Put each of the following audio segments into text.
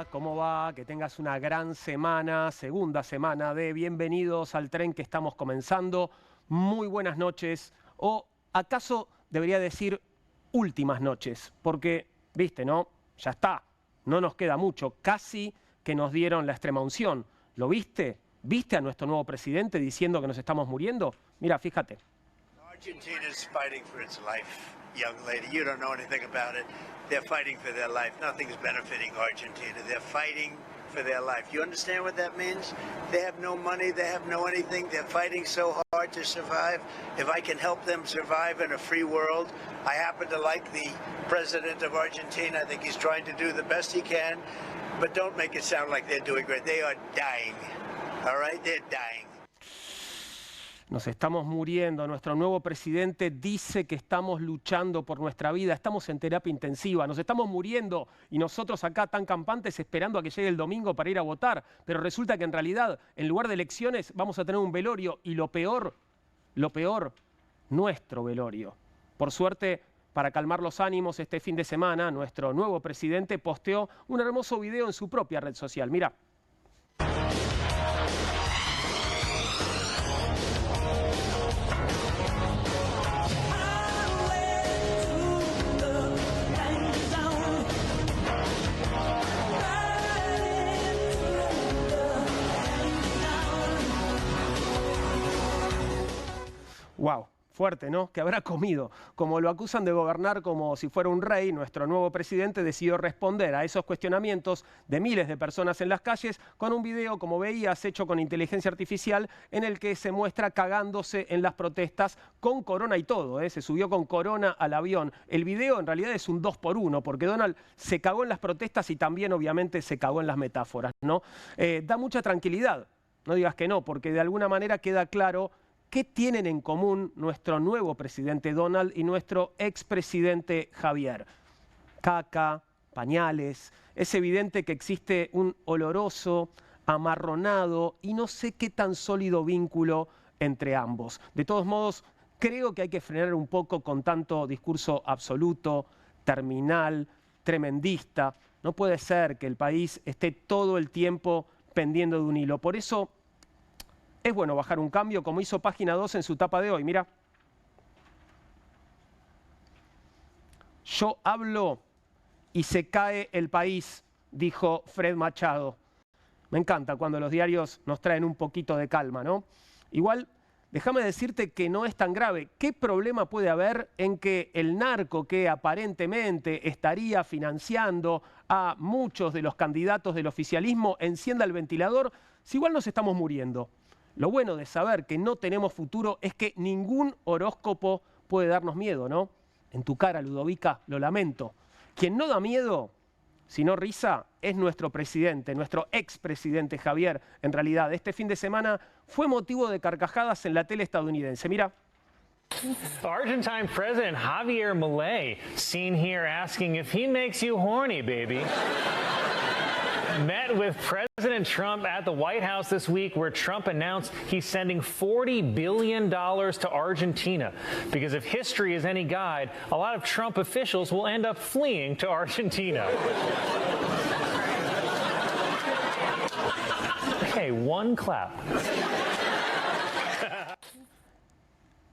Hola, ¿cómo va? Que tengas una gran semana, segunda semana de bienvenidos al tren que estamos comenzando. Muy buenas noches, o acaso debería decir últimas noches, porque, viste, ¿no? Ya está, no nos queda mucho, casi que nos dieron la extrema unción. ¿Lo viste? ¿Viste a nuestro nuevo presidente diciendo que nos estamos muriendo? Mira, fíjate. Argentina's fighting for its life, young lady. You don't know anything about it. They're fighting for their life. Nothing's benefiting Argentina. They're fighting for their life. You understand what that means? They have no money. They have no anything. They're fighting so hard to survive. If I can help them survive in a free world, I happen to like the president of Argentina. I think he's trying to do the best he can. But don't make it sound like they're doing great. They are dying. All right? They're dying. Nos estamos muriendo, nuestro nuevo presidente dice que estamos luchando por nuestra vida, estamos en terapia intensiva, nos estamos muriendo y nosotros acá tan campantes esperando a que llegue el domingo para ir a votar, pero resulta que en realidad en lugar de elecciones vamos a tener un velorio y lo peor, nuestro velorio. Por suerte, para calmar los ánimos este fin de semana, nuestro nuevo presidente posteó un hermoso video en su propia red social, mirá. Wow, fuerte, ¿no? Que habrá comido. Como lo acusan de gobernar como si fuera un rey, nuestro nuevo presidente decidió responder a esos cuestionamientos de miles de personas en las calles con un video, como veías, hecho con inteligencia artificial, en el que se muestra cagándose en las protestas con corona y todo, ¿eh? Se subió con corona al avión. El video en realidad es un 2x1, porque Donald se cagó en las protestas y también obviamente se cagó en las metáforas, ¿no? Da mucha tranquilidad, no digas que no, porque de alguna manera queda claro ¿qué tienen en común nuestro nuevo presidente Donald y nuestro expresidente Javier? Caca, pañales. Es evidente que existe un oloroso, amarronado y no sé qué tan sólido vínculo entre ambos. De todos modos, creo que hay que frenar un poco con tanto discurso absoluto, terminal, tremendista. No puede ser que el país esté todo el tiempo pendiendo de un hilo. Por eso es bueno bajar un cambio, como hizo Página 2 en su tapa de hoy. Mira. Yo hablo y se cae el país, dijo Fred Machado. Me encanta cuando los diarios nos traen un poquito de calma, ¿no? Igual, déjame decirte que no es tan grave. ¿Qué problema puede haber en que el narco que aparentemente estaría financiando a muchos de los candidatos del oficialismo encienda el ventilador si igual nos estamos muriendo? Lo bueno de saber que no tenemos futuro es que ningún horóscopo puede darnos miedo, ¿no? En tu cara, Ludovica, lo lamento. Quien no da miedo, sino risa, es nuestro presidente, nuestro expresidente Javier. En realidad, este fin de semana fue motivo de carcajadas en la tele estadounidense. Mira. Argentine President Javier Milei, seen here asking if he makes you horny, baby. Met with President Trump at the White House this week, where Trump announced he's sending $40 billion to Argentina. Because if history is any guide, a lot of Trump officials will end up fleeing to Argentina. Okay, one clap.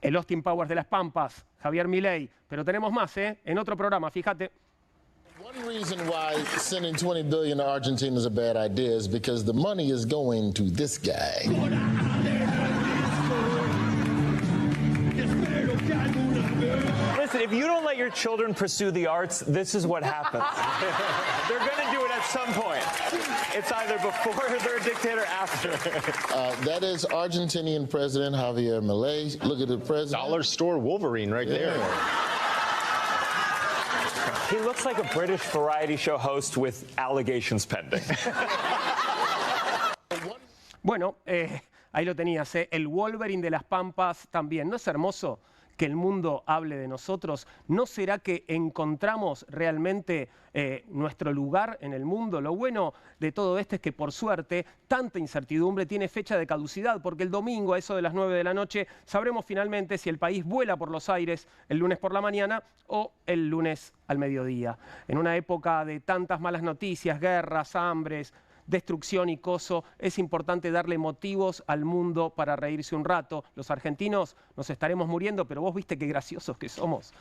El Austin Powers de las Pampas, Javier Milei. Pero tenemos más, ¿eh? En otro programa, fíjate. One reason why sending $20 billion to Argentina is a bad idea is because the money is going to this guy. Listen, if you don't let your children pursue the arts, this is what happens. They're going to do it at some point. It's either before they're a dictator or after. That is Argentinian President Javier Milei. Look at the president. Dollar store Wolverine right there. He looks like a British variety show host with allegations pending. Bueno, ahí lo tenías, ¿eh? El Wolverine de las Pampas también. ¿No es hermoso que el mundo hable de nosotros? ¿No será que encontramos realmente nuestro lugar en el mundo? Lo bueno de todo esto es que, por suerte, tanta incertidumbre tiene fecha de caducidad, porque el domingo, a eso de las 9 de la noche, sabremos finalmente si el país vuela por los aires el lunes por la mañana o el lunes al mediodía. En una época de tantas malas noticias, guerras, hambres, destrucción y coso, es importante darle motivos al mundo para reírse un rato. Los argentinos nos estaremos muriendo, pero vos viste qué graciosos que somos.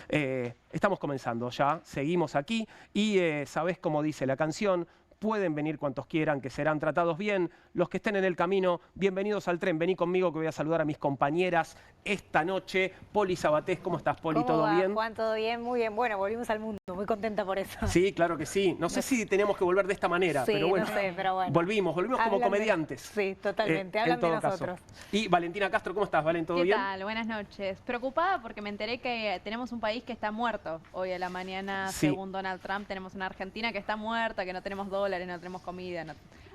Estamos comenzando ya, seguimos aquí y sabés cómo dice la canción. Pueden venir cuantos quieran, que serán tratados bien. Los que estén en el camino, bienvenidos al tren. Vení conmigo que voy a saludar a mis compañeras esta noche. Poli Sabatés, ¿cómo estás, Poli? ¿Cómo ¿Todo va, bien? Juan? ¿Todo bien? Muy bien. Bueno, volvimos al mundo. Muy contenta por eso. Sí, claro que sí. No sé si tenemos que volver de esta manera, Sí, pero bueno. no sé, pero bueno. Volvimos como Hablan de- comediantes. Sí, totalmente. En Hablan de todo caso. nosotros. Y Valentina Castro, ¿cómo estás, Valen? ¿Todo ¿Qué bien? tal? Buenas noches. Preocupada porque me enteré que tenemos un país que está muerto. Hoy a la mañana, Sí. según Donald Trump, tenemos una Argentina que está muerta, que no tenemos dólares, no tenemos comida,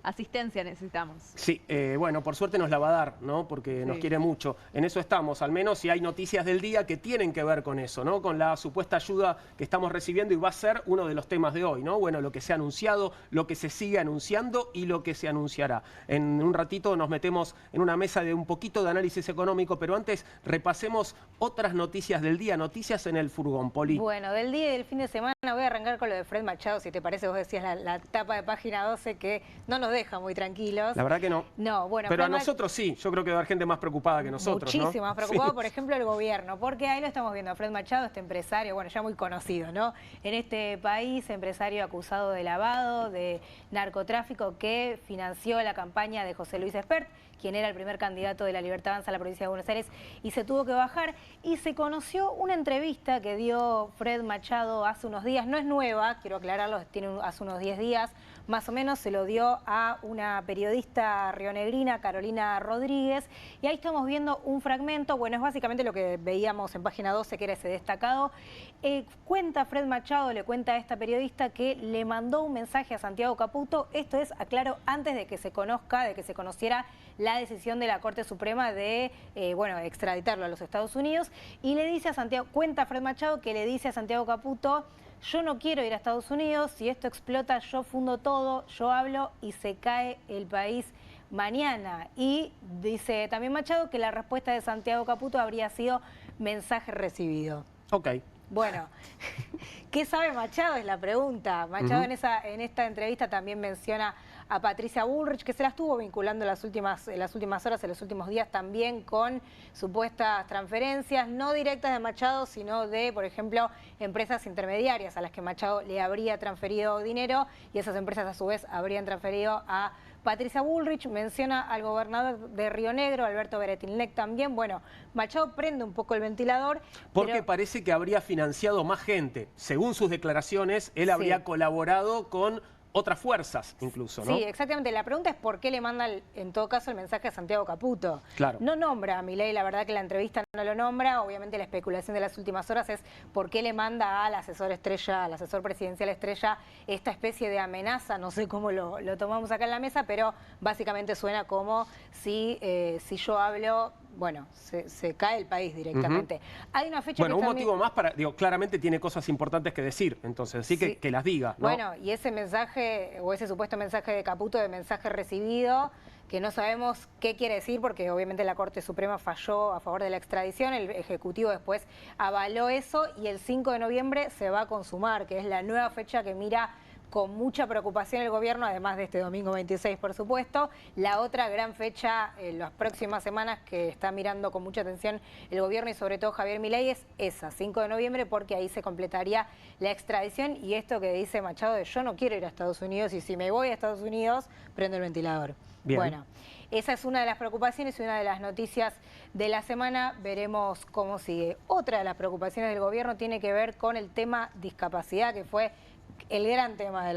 asistencia necesitamos. Sí, bueno, por suerte nos la va a dar, ¿no? Porque nos Sí. quiere mucho. En eso estamos, al menos si hay noticias del día que tienen que ver con eso, ¿no? Con la supuesta ayuda que estamos recibiendo y va a ser uno de los temas de hoy, ¿no? Bueno, lo que se ha anunciado, lo que se sigue anunciando y lo que se anunciará. En un ratito nos metemos en una mesa de un poquito de análisis económico, pero antes repasemos otras noticias del día, noticias en el furgón, Poli. Bueno, del día y del fin de semana voy a arrancar con lo de Fred Machado, si te parece. Vos decías la tapa de página 12 que no nos deja muy tranquilos. La verdad que no. No, bueno. Pero a Fred nosotros sí, yo creo que va a haber gente más preocupada que nosotros, ¿no? Muchísimo más preocupado, Sí. por ejemplo, el gobierno, porque ahí lo estamos viendo, a Fred Machado, este empresario, bueno, ya muy conocido, ¿no? En este país, empresario acusado de lavado, de narcotráfico, que financió la campaña de José Luis Espert, quien era el primer candidato de La Libertad Avanza a la provincia de Buenos Aires, y se tuvo que bajar. Y se conoció una entrevista que dio Fred Machado hace unos días, no es nueva, quiero aclararlo, tiene hace unos 10 días, más o menos, se lo dio a una periodista rionegrina, Carolina Rodríguez, y ahí estamos viendo un fragmento. Bueno, es básicamente lo que veíamos en página 12, que era ese destacado. Cuenta Fred Machado, le cuenta a esta periodista que le mandó un mensaje a Santiago Caputo, esto es, aclaro, antes de que se conociera la decisión de la Corte Suprema de, extraditarlo a los Estados Unidos, y le dice a Santiago, cuenta Fred Machado que le dice a Santiago Caputo: yo no quiero ir a Estados Unidos, si esto explota yo fundo todo, yo hablo y se cae el país mañana. Y dice también Machado que la respuesta de Santiago Caputo habría sido mensaje recibido. Ok. Bueno, ¿qué sabe Machado? Es la pregunta. Machado en esta entrevista también menciona a Patricia Bullrich, que se la estuvo vinculando en las últimas horas, en los últimos días, también con supuestas transferencias, no directas de Machado, sino de, por ejemplo, empresas intermediarias a las que Machado le habría transferido dinero, y esas empresas a su vez habrían transferido a Patricia Bullrich. Menciona al gobernador de Río Negro, Alberto Beretilnec, también. Bueno, Machado prende un poco el ventilador. Porque pero parece que habría financiado más gente. Según sus declaraciones, él habría colaborado con otras fuerzas incluso, ¿no? Sí, exactamente. La pregunta es por qué le manda, en todo caso, el mensaje a Santiago Caputo. Claro. No nombra a Milei, la verdad que la entrevista no lo nombra. Obviamente la especulación de las últimas horas es por qué le manda al asesor estrella, al asesor presidencial estrella, esta especie de amenaza. No sé cómo lo tomamos acá en la mesa, pero básicamente suena como si yo hablo, bueno, se cae el país directamente. Hay una fecha Bueno, que un también... motivo más para, claramente tiene cosas importantes que decir, entonces, así Sí. que las diga, ¿no? Bueno, y ese mensaje, o ese supuesto mensaje de Caputo, de mensaje recibido, que no sabemos qué quiere decir, porque obviamente la Corte Suprema falló a favor de la extradición, el Ejecutivo después avaló eso, y el 5 de noviembre se va a consumar, que es la nueva fecha que mira con mucha preocupación el gobierno, además de este domingo 26, por supuesto. La otra gran fecha en las próximas semanas que está mirando con mucha atención el gobierno y sobre todo Javier Milei es esa, 5 de noviembre, porque ahí se completaría la extradición. Y esto que dice Machado de yo no quiero ir a Estados Unidos, y si me voy a Estados Unidos, prendo el ventilador. Bien. Bueno, esa es una de las preocupaciones y una de las noticias de la semana. Veremos cómo sigue. Otra de las preocupaciones del gobierno tiene que ver con el tema discapacidad, que fue el gran tema de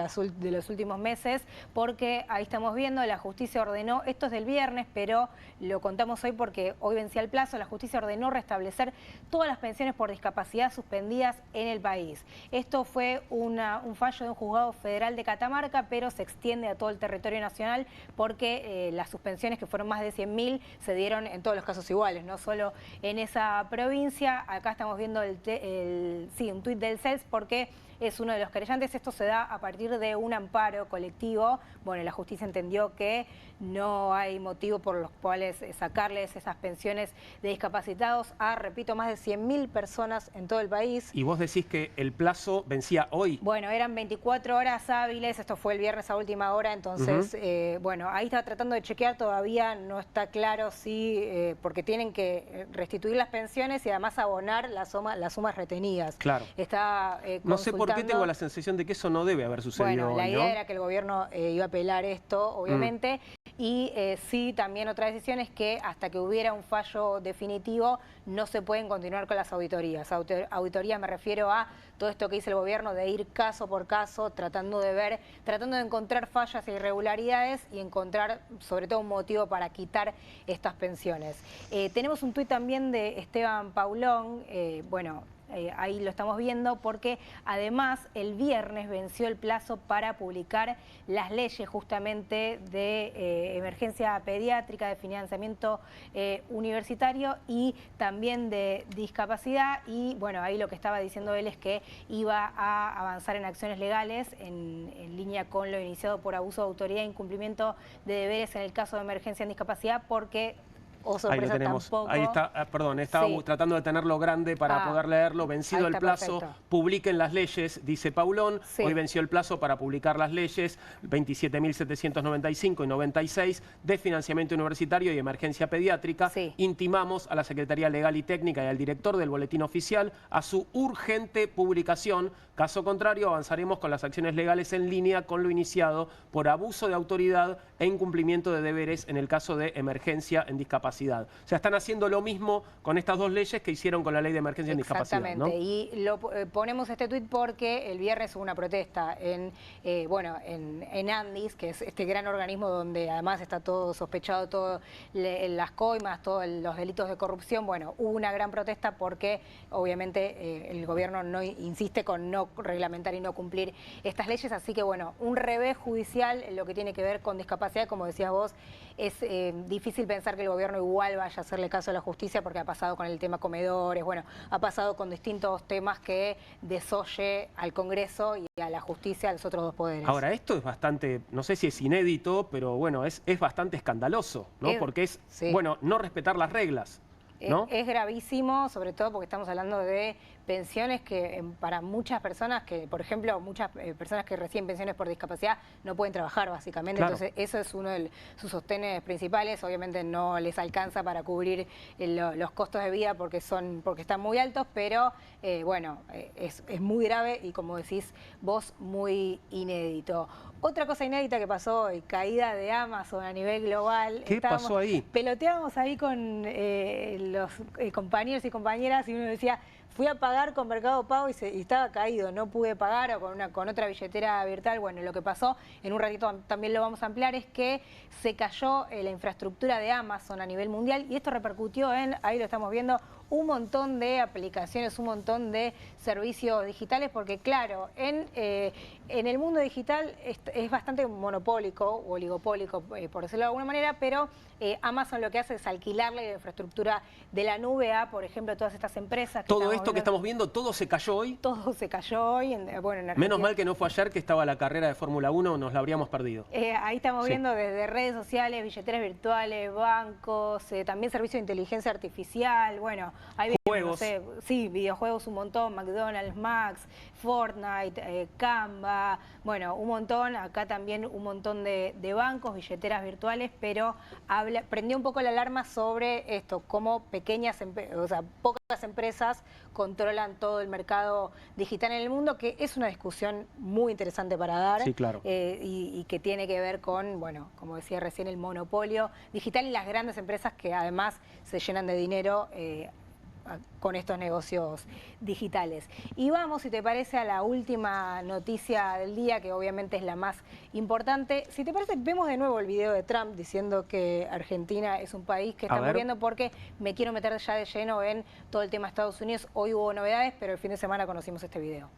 los últimos meses, porque ahí estamos viendo, la justicia ordenó, esto es del viernes, pero lo contamos hoy porque hoy vencía el plazo, la justicia ordenó restablecer todas las pensiones por discapacidad suspendidas en el país. Esto fue un fallo de un juzgado federal de Catamarca, pero se extiende a todo el territorio nacional porque las suspensiones, que fueron más de 100.000, se dieron en todos los casos iguales, no solo en esa provincia. Acá estamos viendo un tuit del CELS porque es uno de los querellantes. Esto se da a partir de un amparo colectivo. Bueno, la justicia entendió que no hay motivo por los cuales sacarles esas pensiones de discapacitados a, repito, más de 100.000 personas en todo el país. Y vos decís que el plazo vencía hoy. Bueno, eran 24 horas hábiles, esto fue el viernes a última hora, entonces, bueno, ahí estaba tratando de chequear, todavía no está claro si, porque tienen que restituir las pensiones y además abonar las sumas retenidas. Claro. Está no sé por qué tengo la sensación de que eso no debe haber sucedido. Bueno, la hoy, idea ¿no? era que el gobierno iba a apelar esto, obviamente, y sí, también otra decisión es que hasta que hubiera un fallo definitivo no se pueden continuar con las auditorías. Auditoría me refiero a todo esto que dice el gobierno de ir caso por caso, tratando de encontrar fallas e irregularidades y encontrar sobre todo un motivo para quitar estas pensiones. Tenemos un tuit también de Esteban Paulón, ahí lo estamos viendo porque además el viernes venció el plazo para publicar las leyes justamente de emergencia pediátrica, de financiamiento universitario y también de discapacidad. Y bueno, ahí lo que estaba diciendo él es que iba a avanzar en acciones legales en línea con lo iniciado por abuso de autoridad e incumplimiento de deberes en el caso de emergencia en discapacidad, porque... Ahí lo tenemos. Tampoco. Ahí está, perdón, estaba tratando de tenerlo grande para poder leerlo. Vencido el plazo, perfecto. Publiquen las leyes, dice Paulón. Sí. Hoy venció el plazo para publicar las leyes 27.795 y 96 de financiamiento universitario y emergencia pediátrica. Sí. Intimamos a la Secretaría Legal y Técnica y al director del Boletín Oficial a su urgente publicación. Caso contrario, avanzaremos con las acciones legales en línea con lo iniciado por abuso de autoridad e incumplimiento de deberes en el caso de emergencia en discapacidad. O sea, están haciendo lo mismo con estas dos leyes que hicieron con la ley de emergencia en discapacidad, ¿no? Exactamente, y ponemos este tuit porque el viernes hubo una protesta en Andis, que es este gran organismo donde además está todo sospechado, todas las coimas, todos los delitos de corrupción. Bueno, hubo una gran protesta porque obviamente el gobierno no insiste con no reglamentar y no cumplir estas leyes, así que bueno, un revés judicial en lo que tiene que ver con discapacidad, como decías vos, es difícil pensar que el gobierno igual vaya a hacerle caso a la justicia porque ha pasado con el tema comedores, bueno, ha pasado con distintos temas que desoye al Congreso y a la justicia, a los otros dos poderes. Ahora, esto es bastante, no sé si es inédito, pero bueno, es bastante escandaloso, ¿no? Porque es, bueno, no respetar las reglas, ¿no? Es gravísimo, sobre todo porque estamos hablando de pensiones que para muchas personas, que por ejemplo muchas personas que reciben pensiones por discapacidad no pueden trabajar básicamente, claro. Entonces eso es uno de sus sostenes principales, obviamente no les alcanza para cubrir los costos de vida porque están muy altos, pero bueno, es muy grave y como decís vos, muy inédito. Otra cosa inédita que pasó hoy, caída de Amazon a nivel global. ¿Qué pasó ahí? Peloteábamos ahí con los compañeros y compañeras y uno decía, fui a pagar con Mercado Pago y estaba caído, no pude pagar, o con otra billetera virtual. Bueno, lo que pasó, en un ratito también lo vamos a ampliar, es que se cayó la infraestructura de Amazon a nivel mundial y esto repercutió en, ahí lo estamos viendo, un montón de aplicaciones, un montón de servicios digitales, porque claro, en el mundo digital es bastante monopólico o oligopólico, por decirlo de alguna manera, pero Amazon lo que hace es alquilarle la infraestructura de la nube a, por ejemplo, todas estas empresas. Todo esto que estamos viendo, ¿todo se cayó hoy? Todo se cayó hoy. Menos mal que no fue ayer que estaba la carrera de Fórmula 1, nos la habríamos perdido. Ahí estamos viendo desde redes sociales, billeteras virtuales, bancos, también servicios de inteligencia artificial, bueno, hay juegos. No sé, sí, videojuegos un montón, McDonald's, Max, Fortnite, Canva, bueno, un montón, acá también un montón de bancos, billeteras virtuales, pero prendió un poco la alarma sobre esto, cómo pocas empresas controlan todo el mercado digital en el mundo, que es una discusión muy interesante para dar. Sí, claro. Y que tiene que ver con, bueno, como decía recién, el monopolio digital y las grandes empresas que además se llenan de dinero con estos negocios digitales. Y vamos, si te parece, a la última noticia del día, que obviamente es la más importante. Si te parece, vemos de nuevo el video de Trump diciendo que Argentina es un país que está muriendo, porque me quiero meter ya de lleno en todo el tema de Estados Unidos. Hoy hubo novedades, pero el fin de semana conocimos este video.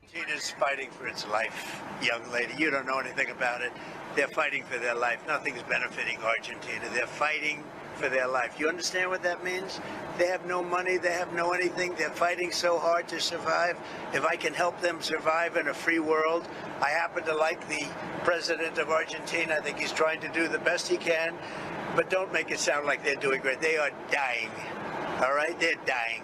Argentina's fighting for its life, young lady. You don't know anything about it. They're fighting for their life. Nothing's benefiting Argentina. They're fighting for their life. You understand what that means? They have no money. They have no anything. They're fighting so hard to survive. If I can help them survive in a free world, I happen to like the president of Argentina. I think he's trying to do the best he can. But don't make it sound like they're doing great. They are dying. All right? They're dying.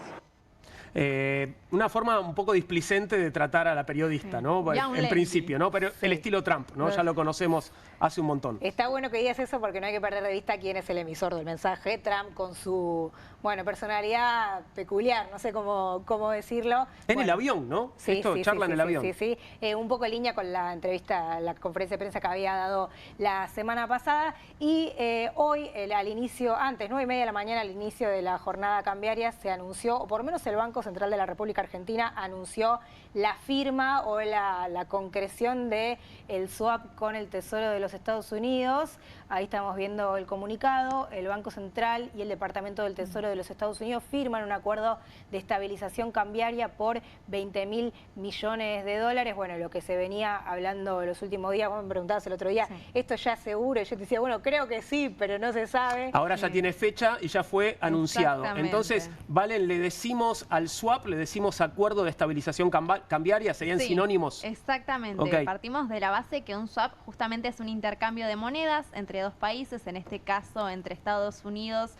Una forma un poco displicente de tratar a la periodista, ¿no? En principio, ¿no? Pero el estilo Trump, ¿no? Ya lo conocemos hace un montón. Está bueno que digas eso porque no hay que perder de vista quién es el emisor del mensaje. Trump con su, personalidad peculiar, no sé cómo decirlo. En el avión, ¿no? Sí, Esto charla en el avión. Sí. Un poco en línea con la entrevista, la conferencia de prensa que había dado la semana pasada. Y hoy, al inicio, antes, 9:30 de la mañana, al inicio de la jornada cambiaria, se anunció, o por lo menos el Banco Central de la República Argentina anunció la firma o la concreción de el swap con el Tesoro de los Estados Unidos. Ahí estamos viendo el comunicado. El Banco Central y el Departamento del Tesoro de los Estados Unidos firman un acuerdo de estabilización cambiaria por 20.000 millones de dólares. Bueno, lo que se venía hablando los últimos días, vos me preguntabas el otro día, ¿esto ya es seguro? Y yo te decía, bueno, creo que sí, pero no se sabe. Ahora ya tiene fecha y ya fue anunciado. Entonces, Valen, le decimos al swap, le decimos acuerdo de estabilización cambiaria, ¿serían sinónimos? Exactamente. Partimos de la base que un swap justamente es un intercambio de monedas entre dos países, en este caso entre Estados Unidos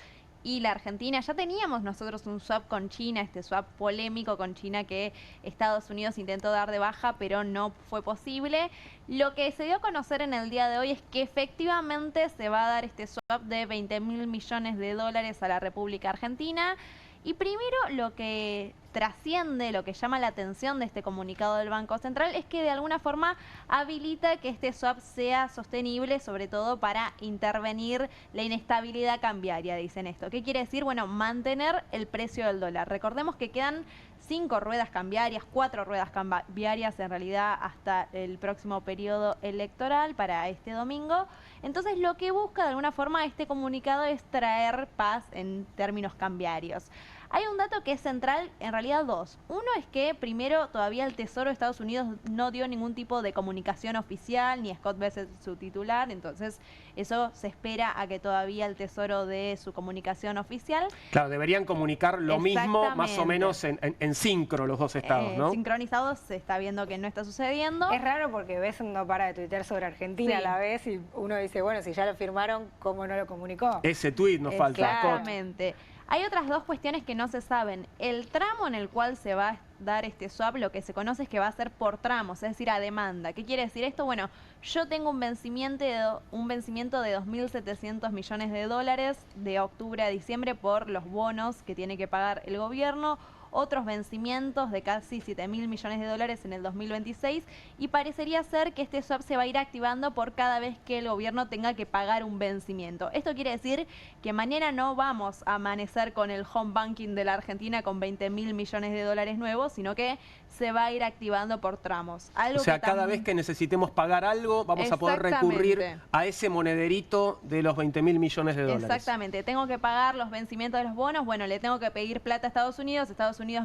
y la Argentina. Ya teníamos nosotros un swap con China, este swap polémico con China que Estados Unidos intentó dar de baja, pero no fue posible. Lo que se dio a conocer en el día de hoy es que efectivamente se va a dar este swap de 20.000 millones de dólares a la República Argentina. Y primero lo que trasciende, lo que llama la atención de este comunicado del Banco Central es que de alguna forma habilita que este swap sea sostenible, sobre todo para intervenir la inestabilidad cambiaria, dicen esto. ¿Qué quiere decir? Bueno, mantener el precio del dólar. Recordemos que quedan 5 ruedas cambiarias, 4 ruedas cambiarias en realidad hasta el próximo periodo electoral para este domingo. Entonces lo que busca de alguna forma este comunicado es traer paz en términos cambiarios. Hay un dato que es central, en realidad dos. Uno es que primero todavía el Tesoro de Estados Unidos no dio ningún tipo de comunicación oficial, ni Scott Bessent su titular, entonces eso se espera a que todavía el Tesoro dé su comunicación oficial. Claro, deberían comunicar lo mismo, más o menos en sincro los dos estados, ¿no? Sincronizados, se está viendo que no está sucediendo. Es raro porque Bessent no para de tuitear sobre Argentina a la vez y uno dice, bueno, si ya lo firmaron, ¿cómo no lo comunicó? Ese tuit nos falta. Claramente. Hay otras dos cuestiones que no se saben. El tramo en el cual se va a dar este swap, lo que se conoce es que va a ser por tramos, es decir, a demanda. ¿Qué quiere decir esto? Bueno, yo tengo un vencimiento de 2.700 millones de dólares de octubre a diciembre por los bonos que tiene que pagar el gobierno, otros vencimientos de casi 7.000 millones de dólares en el 2026 y parecería ser que este swap se va a ir activando por cada vez que el gobierno tenga que pagar un vencimiento. Esto quiere decir que mañana no vamos a amanecer con el home banking de la Argentina con 20.000 millones de dólares nuevos, sino que se va a ir activando por tramos. O sea, cada vez que necesitemos pagar algo, vamos a poder recurrir a ese monederito de los 20.000 millones de dólares. Exactamente. Tengo que pagar los vencimientos de los bonos, bueno, le tengo que pedir plata a Estados Unidos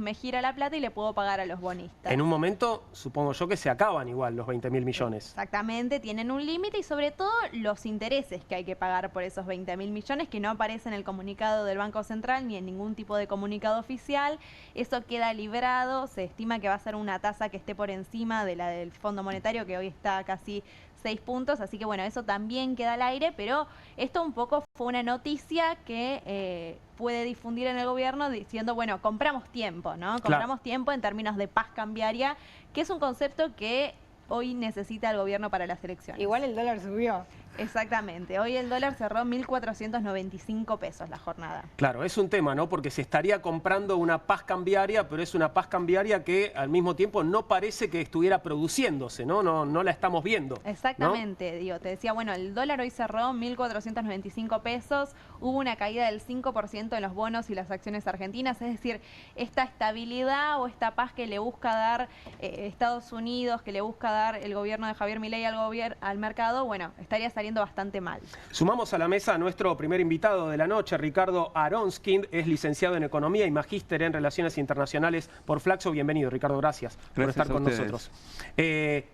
me gira la plata y le puedo pagar a los bonistas. En un momento, supongo yo, que se acaban igual los 20.000 millones. Exactamente, tienen un límite y sobre todo los intereses que hay que pagar por esos 20.000 millones que no aparecen en el comunicado del Banco Central ni en ningún tipo de comunicado oficial. Eso queda librado, se estima que va a ser una tasa que esté por encima de la del Fondo Monetario, que hoy está casi 6 puntos, así que bueno, eso también queda al aire, pero esto un poco fue una noticia que puede difundir en el gobierno diciendo, bueno, compramos tiempo, ¿no? Compramos tiempo en términos de paz cambiaria, que es un concepto que hoy necesita el gobierno para las elecciones. Igual el dólar subió. Exactamente. Hoy el dólar cerró 1.495 pesos la jornada. Claro, es un tema, ¿no? Porque se estaría comprando una paz cambiaria, pero es una paz cambiaria que al mismo tiempo no parece que estuviera produciéndose, ¿no? No la estamos viendo. Exactamente, ¿no? Digo, te decía, bueno, el dólar hoy cerró 1.495 pesos, hubo una caída del 5% en los bonos y las acciones argentinas, es decir, esta estabilidad o esta paz que le busca dar Estados Unidos, que le busca dar el gobierno de Javier Milei al mercado, bueno, estaría saliendo bastante mal. Sumamos a la mesa a nuestro primer invitado de la noche, Ricardo Aronskind, es licenciado en Economía y magíster en Relaciones Internacionales por Flaxo. Bienvenido, Ricardo, gracias por estar con nosotros.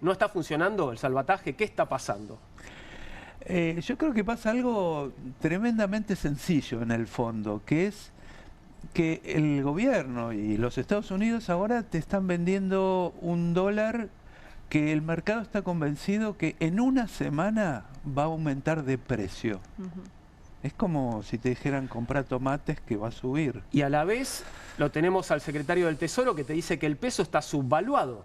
¿No está funcionando el salvataje? ¿Qué está pasando? Yo creo que pasa algo tremendamente sencillo en el fondo, que es que el gobierno y los Estados Unidos ahora te están vendiendo un dólar que el mercado está convencido que en una semana va a aumentar de precio. Es como si te dijeran comprar tomates que va a subir. Y a la vez lo tenemos al secretario del Tesoro que te dice que el peso está subvaluado.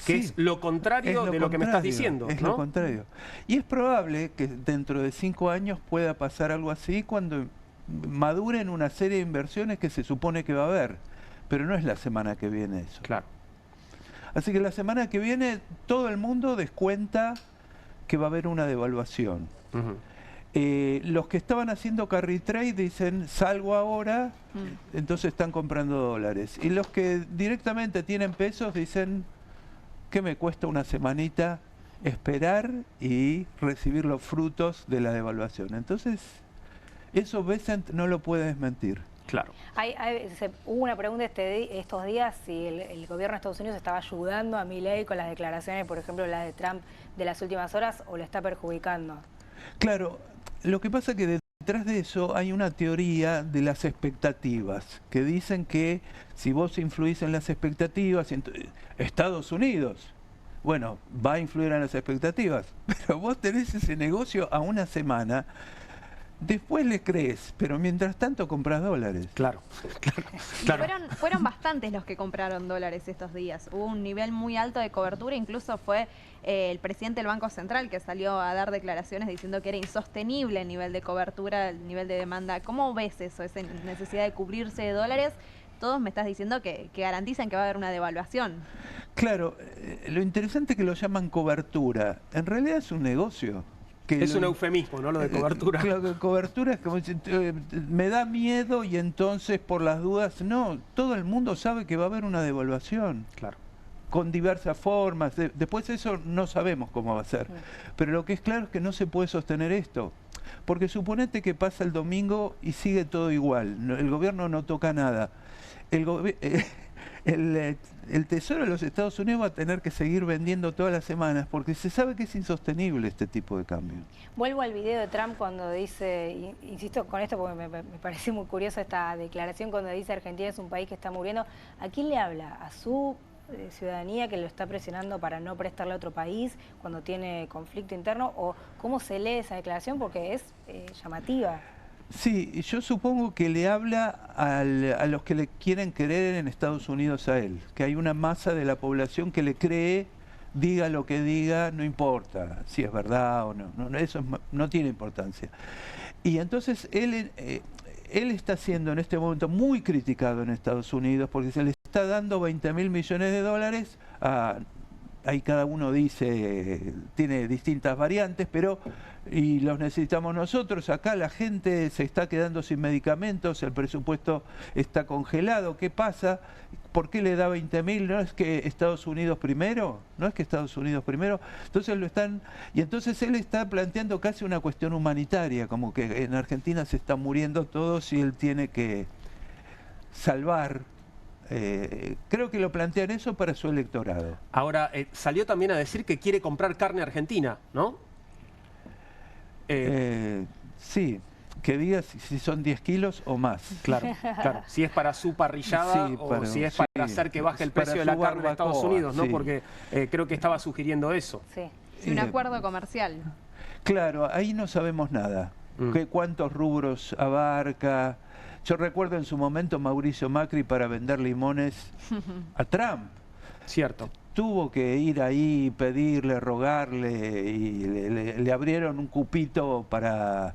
Que es lo contrario de lo que me estás diciendo. Es ¿no? lo contrario. Y es probable que dentro de 5 años pueda pasar algo así cuando maduren una serie de inversiones que se supone que va a haber. Pero no es la semana que viene eso. Claro. Así que la semana que viene todo el mundo descuenta que va a haber una devaluación. Los que estaban haciendo carry trade dicen salgo ahora, entonces están comprando dólares. Y los que directamente tienen pesos dicen que me cuesta una semanita esperar y recibir los frutos de la devaluación. Entonces, eso Bessent no lo puede desmentir. Claro. Hubo una pregunta estos días si el gobierno de Estados Unidos estaba ayudando a Milei con las declaraciones, por ejemplo, las de Trump de las últimas horas, o lo está perjudicando. Claro, lo que pasa es que detrás de eso hay una teoría de las expectativas, que dicen que si vos influís en las expectativas, Estados Unidos, bueno, va a influir en las expectativas, pero vos tenés ese negocio a una semana. Después le crees, pero mientras tanto compras dólares. Claro, claro. Fueron bastantes los que compraron dólares estos días. Hubo un nivel muy alto de cobertura, incluso fue el presidente del Banco Central que salió a dar declaraciones diciendo que era insostenible el nivel de cobertura, el nivel de demanda. ¿Cómo ves eso, esa necesidad de cubrirse de dólares? Todos me estás diciendo que garantizan que va a haber una devaluación. Claro, lo interesante es que lo llaman cobertura. En realidad es un negocio. Es un eufemismo, ¿no? Lo de cobertura. Claro, cobertura es como me da miedo y entonces por las dudas. No, todo el mundo sabe que va a haber una devaluación. Claro. Con diversas formas. Después eso no sabemos cómo va a ser. Pero lo que es claro es que no se puede sostener esto. Porque suponete que pasa el domingo y sigue todo igual. El gobierno no toca nada. El Tesoro de los Estados Unidos va a tener que seguir vendiendo todas las semanas porque se sabe que es insostenible este tipo de cambio. Vuelvo al video de Trump cuando dice, insisto con esto porque me parece muy curioso esta declaración, cuando dice Argentina es un país que está muriendo. ¿A quién le habla? ¿A su ciudadanía que lo está presionando para no prestarle a otro país cuando tiene conflicto interno? ¿O cómo se lee esa declaración? Porque es llamativa. Sí, yo supongo que le habla a los que le quieren creer en Estados Unidos a él, que hay una masa de la población que le cree, diga lo que diga, no importa si es verdad o no, eso no tiene importancia. Y entonces él está siendo en este momento muy criticado en Estados Unidos porque se le está dando 20.000 millones de dólares a... Ahí cada uno dice, tiene distintas variantes, pero y los necesitamos nosotros. Acá la gente se está quedando sin medicamentos, el presupuesto está congelado. ¿Qué pasa? ¿Por qué le da 20.000? ¿No es que Estados Unidos primero? ¿No es que Estados Unidos primero? Entonces lo están... Y entonces él está planteando casi una cuestión humanitaria, como que en Argentina se están muriendo todos y él tiene que salvar... creo que lo plantean eso para su electorado. Ahora, salió también a decir que quiere comprar carne argentina, ¿no? Sí, que diga si son 10 kilos o más. Claro, claro. Si es para su parrillada o si es para hacer que baje el precio de la carne en Estados Unidos, ¿no? Porque creo que estaba sugiriendo eso. Sí, un acuerdo comercial. Claro, ahí no sabemos nada. ¿Cuántos rubros abarca? Yo recuerdo en su momento Mauricio Macri para vender limones a Trump. Cierto. tuvo que ir ahí, pedirle, rogarle, y le abrieron un cupito para...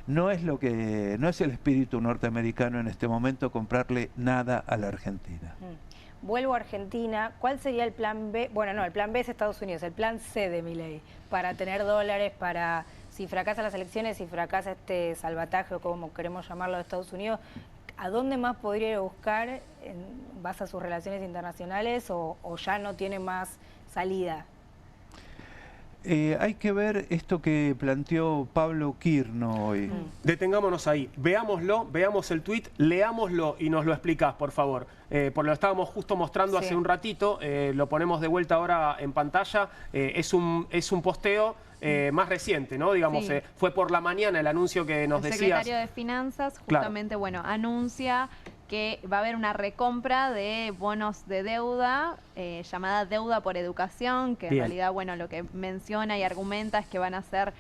No es el espíritu norteamericano en este momento comprarle nada a la Argentina. Vuelvo a Argentina. ¿Cuál sería el plan B? Bueno, no, el plan B es Estados Unidos. El plan C de Milei, para tener dólares, para si fracasan las elecciones, si fracasa este salvataje o como queremos llamarlo de Estados Unidos, ¿a dónde más podría ir a buscar en base a sus relaciones internacionales o ya no tiene más salida? Hay que ver esto que planteó Pablo Quirno hoy. Detengámonos ahí, veámoslo, veamos el tuit, leámoslo y nos lo explicás, por favor. Porque lo estábamos justo mostrando hace un ratito, lo ponemos de vuelta ahora en pantalla. Es un posteo más reciente, ¿no? Digamos, fue por la mañana el anuncio que nos decías. El secretario de Finanzas justamente, bueno, anuncia que va a haber una recompra de bonos de deuda llamada deuda por educación, que en realidad, bueno, lo que menciona y argumenta es que van a ser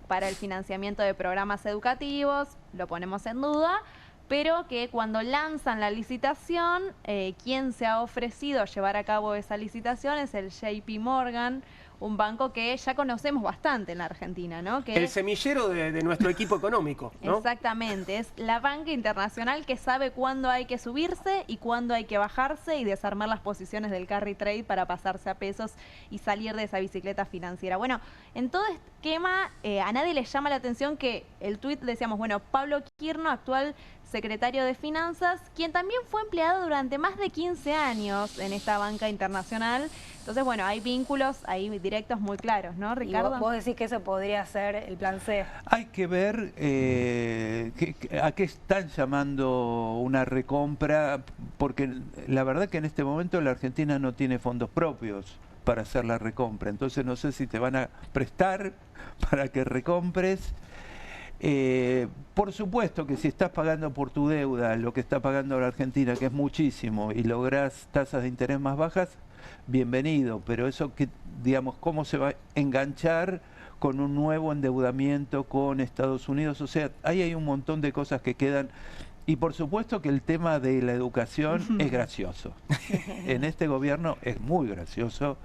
para el financiamiento de programas educativos, lo ponemos en duda, pero que cuando lanzan la licitación, quien se ha ofrecido a llevar a cabo esa licitación es el JP Morgan, un banco que ya conocemos bastante en la Argentina, ¿no? Que el semillero de nuestro equipo económico, ¿no? Exactamente, es la banca internacional que sabe cuándo hay que subirse y cuándo hay que bajarse y desarmar las posiciones del carry trade para pasarse a pesos y salir de esa bicicleta financiera. Bueno, en todo este esquema a nadie le llama la atención que el tuit decíamos, bueno, Pablo Quirno, actual secretario de Finanzas, quien también fue empleado durante más de 15 años en esta banca internacional. Entonces, bueno, hay vínculos ahí directos muy claros, ¿no, Ricardo? ¿Y vos decís que eso podría ser el plan C? Hay que ver a qué están llamando una recompra, porque la verdad que en este momento la Argentina no tiene fondos propios para hacer la recompra. Entonces no sé si te van a prestar para que recompres. Por supuesto que si estás pagando por tu deuda lo que está pagando la Argentina, que es muchísimo, y lográs tasas de interés más bajas, bienvenido, pero eso que, digamos, ¿cómo se va a enganchar con un nuevo endeudamiento con Estados Unidos? O sea, ahí hay un montón de cosas que quedan. Y por supuesto que el tema de la educación es gracioso. En este gobierno es muy gracioso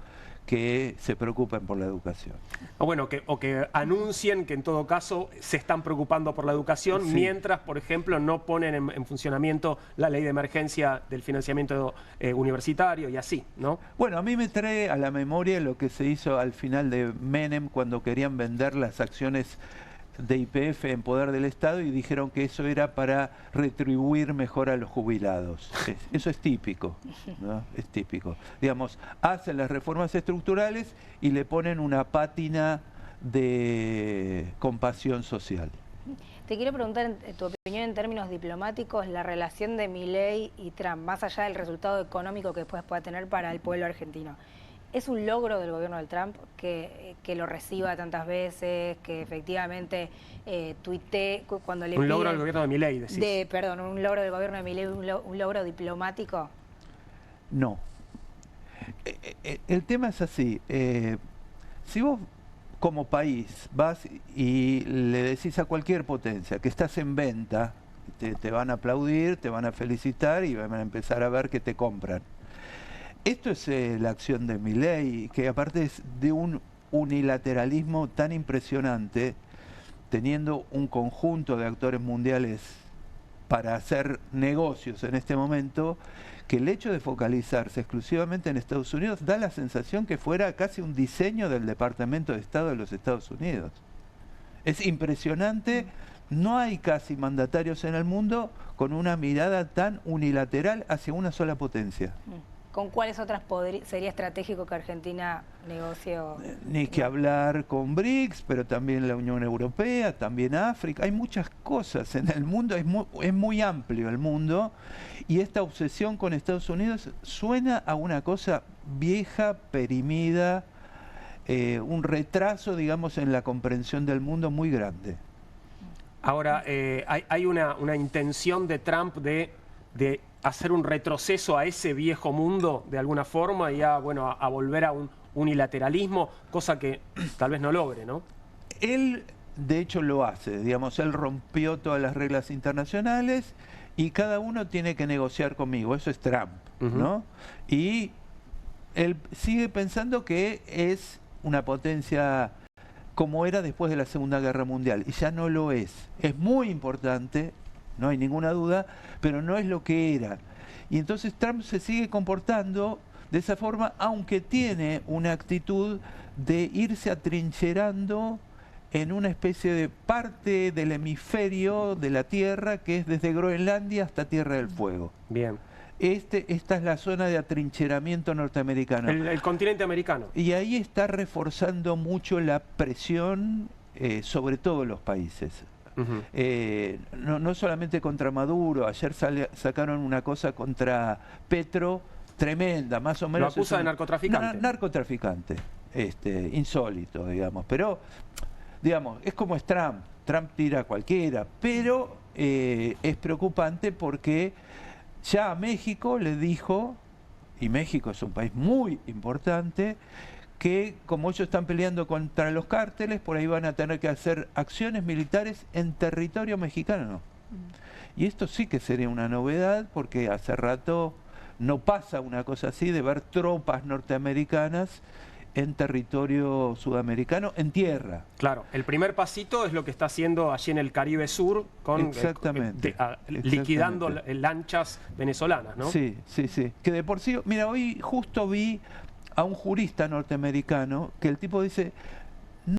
que se preocupen por la educación. O que anuncien que en todo caso se están preocupando por la educación, mientras, por ejemplo, no ponen en funcionamiento la ley de emergencia del financiamiento universitario y así, ¿no? Bueno, a mí me trae a la memoria lo que se hizo al final de Menem cuando querían vender las acciones de YPF en poder del Estado y dijeron que eso era para retribuir mejor a los jubilados. Eso es típico, ¿no? Es típico. Digamos, hacen las reformas estructurales y le ponen una pátina de compasión social. Te quiero preguntar tu opinión en términos diplomáticos, la relación de Milei y Trump, más allá del resultado económico que después pueda tener para el pueblo argentino. ¿Es un logro del gobierno de Trump que lo reciba tantas veces, que efectivamente tuitee cuando le piden... Un logro del gobierno de Milei, decís. Perdón, un logro del gobierno de Milei, un logro diplomático. No. El tema es así. Si vos como país vas y le decís a cualquier potencia que estás en venta, te van a aplaudir, te van a felicitar y van a empezar a ver que te compran. Esto es la acción de Milei, que aparte es de un unilateralismo tan impresionante, teniendo un conjunto de actores mundiales para hacer negocios en este momento, que el hecho de focalizarse exclusivamente en Estados Unidos da la sensación que fuera casi un diseño del Departamento de Estado de los Estados Unidos. Es impresionante, no hay casi mandatarios en el mundo con una mirada tan unilateral hacia una sola potencia. ¿Con cuáles otras sería estratégico que Argentina negocie? Ni que hablar con BRICS, pero también la Unión Europea, también África. Hay muchas cosas en el mundo, es muy amplio el mundo, y esta obsesión con Estados Unidos suena a una cosa vieja, perimida, un retraso, digamos, en la comprensión del mundo muy grande. Ahora, hay una intención de Trump de hacer un retroceso a ese viejo mundo de alguna forma y a volver a un unilateralismo, cosa que tal vez no logre, ¿no? Él, de hecho, lo hace. Digamos, él rompió todas las reglas internacionales y cada uno tiene que negociar conmigo. Eso es Trump, ¿no? Y él sigue pensando que es una potencia como era después de la Segunda Guerra Mundial, y ya no lo es. Es muy importante, no hay ninguna duda, pero no es lo que era. Y entonces Trump se sigue comportando de esa forma, aunque tiene una actitud de irse atrincherando en una especie de parte del hemisferio de la Tierra, que es desde Groenlandia hasta Tierra del Fuego. Bien. Esta es la zona de atrincheramiento norteamericano. El continente americano. Y ahí está reforzando mucho la presión sobre todos los países. No solamente contra Maduro, ayer sacaron una cosa contra Petro tremenda, más o menos. Lo acusa de narcotraficante. Narcotraficante, insólito, digamos. Pero, digamos, es como es Trump. Trump tira a cualquiera, pero es preocupante porque ya a México le dijo, y México es un país muy importante, que como ellos están peleando contra los cárteles, por ahí van a tener que hacer acciones militares en territorio mexicano. Y esto sí que sería una novedad, porque hace rato no pasa una cosa así de ver tropas norteamericanas en territorio sudamericano, en tierra. Claro, el primer pasito es lo que está haciendo allí en el Caribe Sur, con liquidando lanchas venezolanas, ¿no? Sí, sí, sí. Que de por sí, mira, hoy justo vi a un jurista norteamericano que el tipo dice,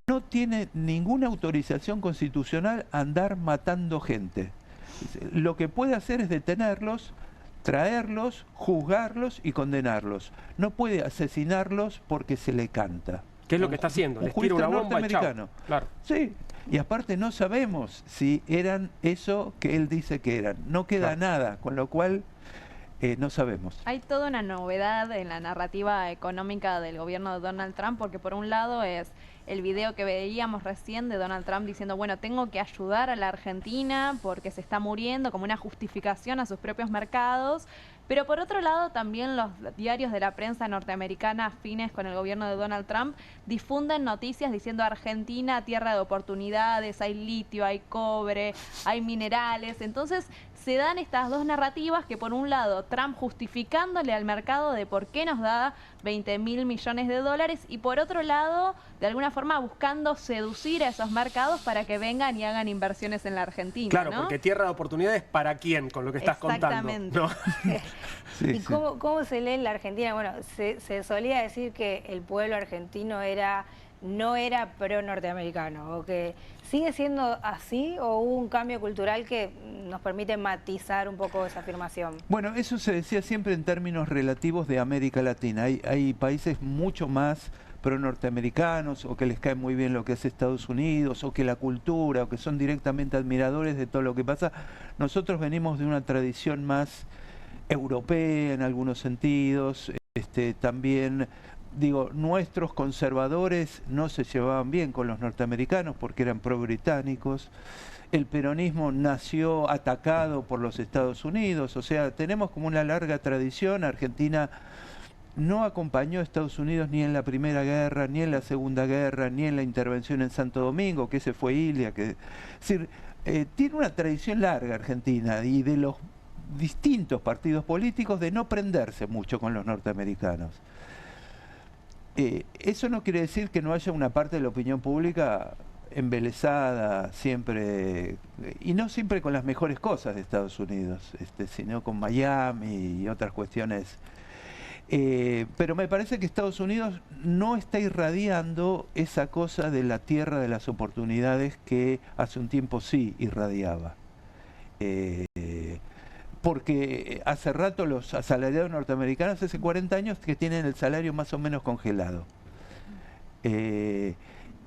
no tiene ninguna autorización constitucional a andar matando gente. Lo que puede hacer es detenerlos, traerlos, juzgarlos y condenarlos. No puede asesinarlos porque se le canta. ¿Qué es lo que está haciendo? Les tira una bomba y chau. Claro. Sí, y aparte no sabemos si eran eso que él dice que eran. No queda nada, con lo cual no sabemos. Hay toda una novedad en la narrativa económica del gobierno de Donald Trump, porque por un lado es el video que veíamos recién de Donald Trump diciendo, bueno, tengo que ayudar a la Argentina porque se está muriendo, como una justificación a sus propios mercados. Pero por otro lado, también los diarios de la prensa norteamericana afines con el gobierno de Donald Trump difunden noticias diciendo Argentina, tierra de oportunidades, hay litio, hay cobre, hay minerales. Entonces se dan estas dos narrativas que por un lado Trump justificándole al mercado de por qué nos da 20.000 millones de dólares y por otro lado de alguna forma buscando seducir a esos mercados para que vengan y hagan inversiones en la Argentina. Claro, ¿no? Porque tierra de oportunidades ¿para quién? Con lo que estás contando. ¿No? Sí, ¿y cómo se lee en la Argentina? Bueno, se solía decir que el pueblo argentino no era pro-norteamericano, o que sigue siendo así, o hubo un cambio cultural que nos permite matizar un poco esa afirmación. Bueno, eso se decía siempre en términos relativos de América Latina. Hay países mucho más pro-norteamericanos, o que les cae muy bien lo que es Estados Unidos, o que la cultura, o que son directamente admiradores de todo lo que pasa. Nosotros venimos de una tradición más europea en algunos sentidos, también, digo, nuestros conservadores no se llevaban bien con los norteamericanos porque eran pro-británicos. El peronismo nació atacado por los Estados Unidos, o sea, tenemos como una larga tradición. Argentina no acompañó a Estados Unidos ni en la Primera Guerra, ni en la Segunda Guerra, ni en la intervención en Santo Domingo, que ese fue Ilia. Es decir, tiene una tradición larga Argentina, y de los distintos partidos políticos, de no prenderse mucho con los norteamericanos. Eso no quiere decir que no haya una parte de la opinión pública embelesada siempre, y no siempre con las mejores cosas de Estados Unidos, sino con Miami y otras cuestiones. Pero me parece que Estados Unidos no está irradiando esa cosa de la tierra de las oportunidades que hace un tiempo sí irradiaba. Porque hace rato los asalariados norteamericanos, hace 40 años que tienen el salario más o menos congelado.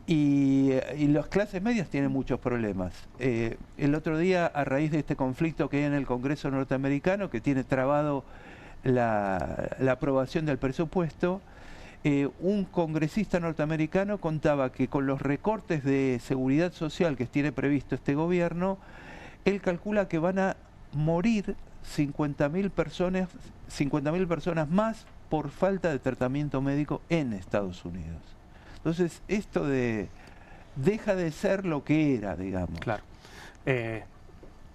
Y las clases medias tienen muchos problemas. El otro día, a raíz de este conflicto que hay en el Congreso norteamericano, que tiene trabado la aprobación del presupuesto, un congresista norteamericano contaba que con los recortes de seguridad social que tiene previsto este gobierno, él calcula que van a morir 50.000 personas más por falta de tratamiento médico en Estados Unidos. Entonces, esto deja de ser lo que era, digamos. Claro.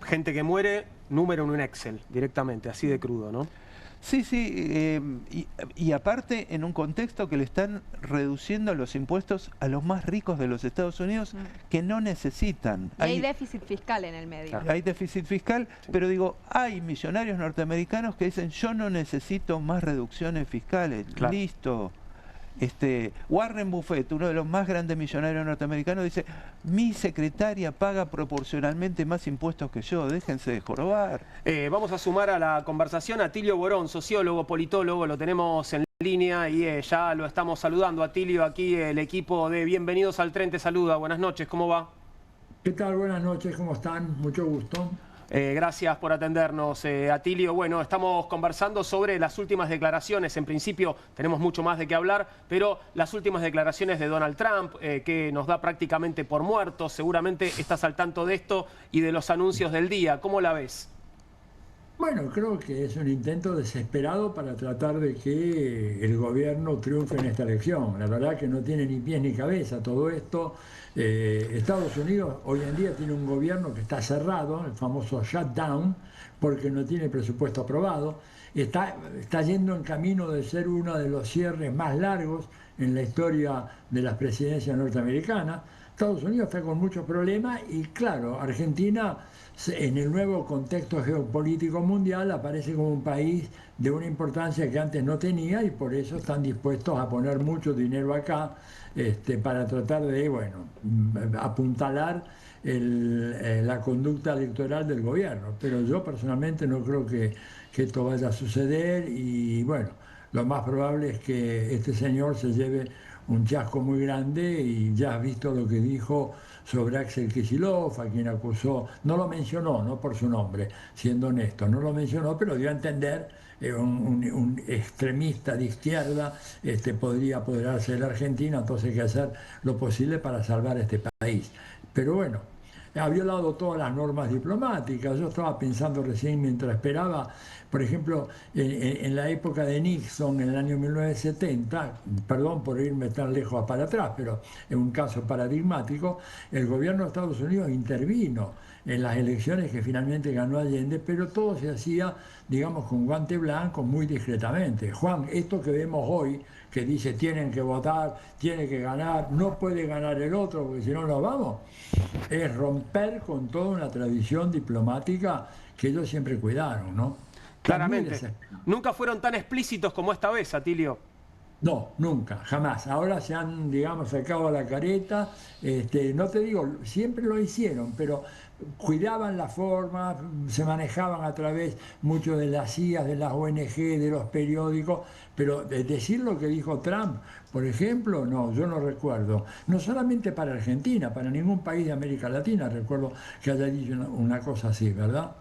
gente que muere, número en un Excel, directamente, así de crudo, ¿no? Sí, sí, y aparte en un contexto que le están reduciendo los impuestos a los más ricos de los Estados Unidos que no necesitan. Y hay déficit fiscal en el medio. Claro. Hay déficit fiscal, sí. Pero digo, hay millonarios norteamericanos que dicen yo no necesito más reducciones fiscales, claro. Listo. Warren Buffett, uno de los más grandes millonarios norteamericanos, dice, mi secretaria paga proporcionalmente más impuestos que yo, déjense de jorobar. Vamos a sumar a la conversación a Atilio Borón, sociólogo, politólogo, lo tenemos en línea y ya lo estamos saludando. Atilio, aquí el equipo de Bienvenidos al Tren te saluda. Buenas noches, ¿cómo va? ¿Qué tal? Buenas noches, ¿cómo están? Mucho gusto. Gracias por atendernos, Atilio. Bueno, estamos conversando sobre las últimas declaraciones. En principio tenemos mucho más de qué hablar, pero las últimas declaraciones de Donald Trump, que nos da prácticamente por muertos. Seguramente estás al tanto de esto y de los anuncios del día. ¿Cómo la ves? Bueno, creo que es un intento desesperado para tratar de que el gobierno triunfe en esta elección. La verdad que no tiene ni pies ni cabeza todo esto. Estados Unidos hoy en día tiene un gobierno que está cerrado, el famoso shutdown, porque no tiene presupuesto aprobado. Está yendo en camino de ser uno de los cierres más largos en la historia de las presidencias norteamericanas. Estados Unidos está con muchos problemas y claro, Argentina en el nuevo contexto geopolítico mundial aparece como un país de una importancia que antes no tenía y por eso están dispuestos a poner mucho dinero acá para tratar de, bueno, apuntalar la conducta electoral del gobierno. Pero yo personalmente no creo que esto vaya a suceder y bueno, lo más probable es que este señor se lleve un chasco muy grande y ya has visto lo que dijo sobre Axel Kicillof, a quien acusó, no lo mencionó, no por su nombre, siendo honesto, no lo mencionó, pero dio a entender un extremista de izquierda podría apoderarse de la Argentina, entonces hay que hacer lo posible para salvar este país. Pero bueno, ha violado todas las normas diplomáticas. Yo estaba pensando recién mientras esperaba, por ejemplo, en la época de Nixon, en el año 1970, perdón por irme tan lejos para atrás, pero en un caso paradigmático, el gobierno de Estados Unidos intervino en las elecciones que finalmente ganó Allende, pero todo se hacía, digamos, con guante blanco, muy discretamente. Juan, esto que vemos hoy, que dice tienen que votar, tiene que ganar, no puede ganar el otro, porque si no nos vamos, es romper con toda una tradición diplomática que ellos siempre cuidaron, ¿no? Claramente. Nunca fueron tan explícitos como esta vez, Atilio. No, nunca, jamás. Ahora se han, digamos, sacado la careta. No te digo, siempre lo hicieron, pero cuidaban la forma, se manejaban a través mucho de las CIA, de las ONG, de los periódicos, pero decir lo que dijo Trump, por ejemplo, no, yo no recuerdo. No solamente para Argentina, para ningún país de América Latina recuerdo que haya dicho una cosa así, ¿verdad?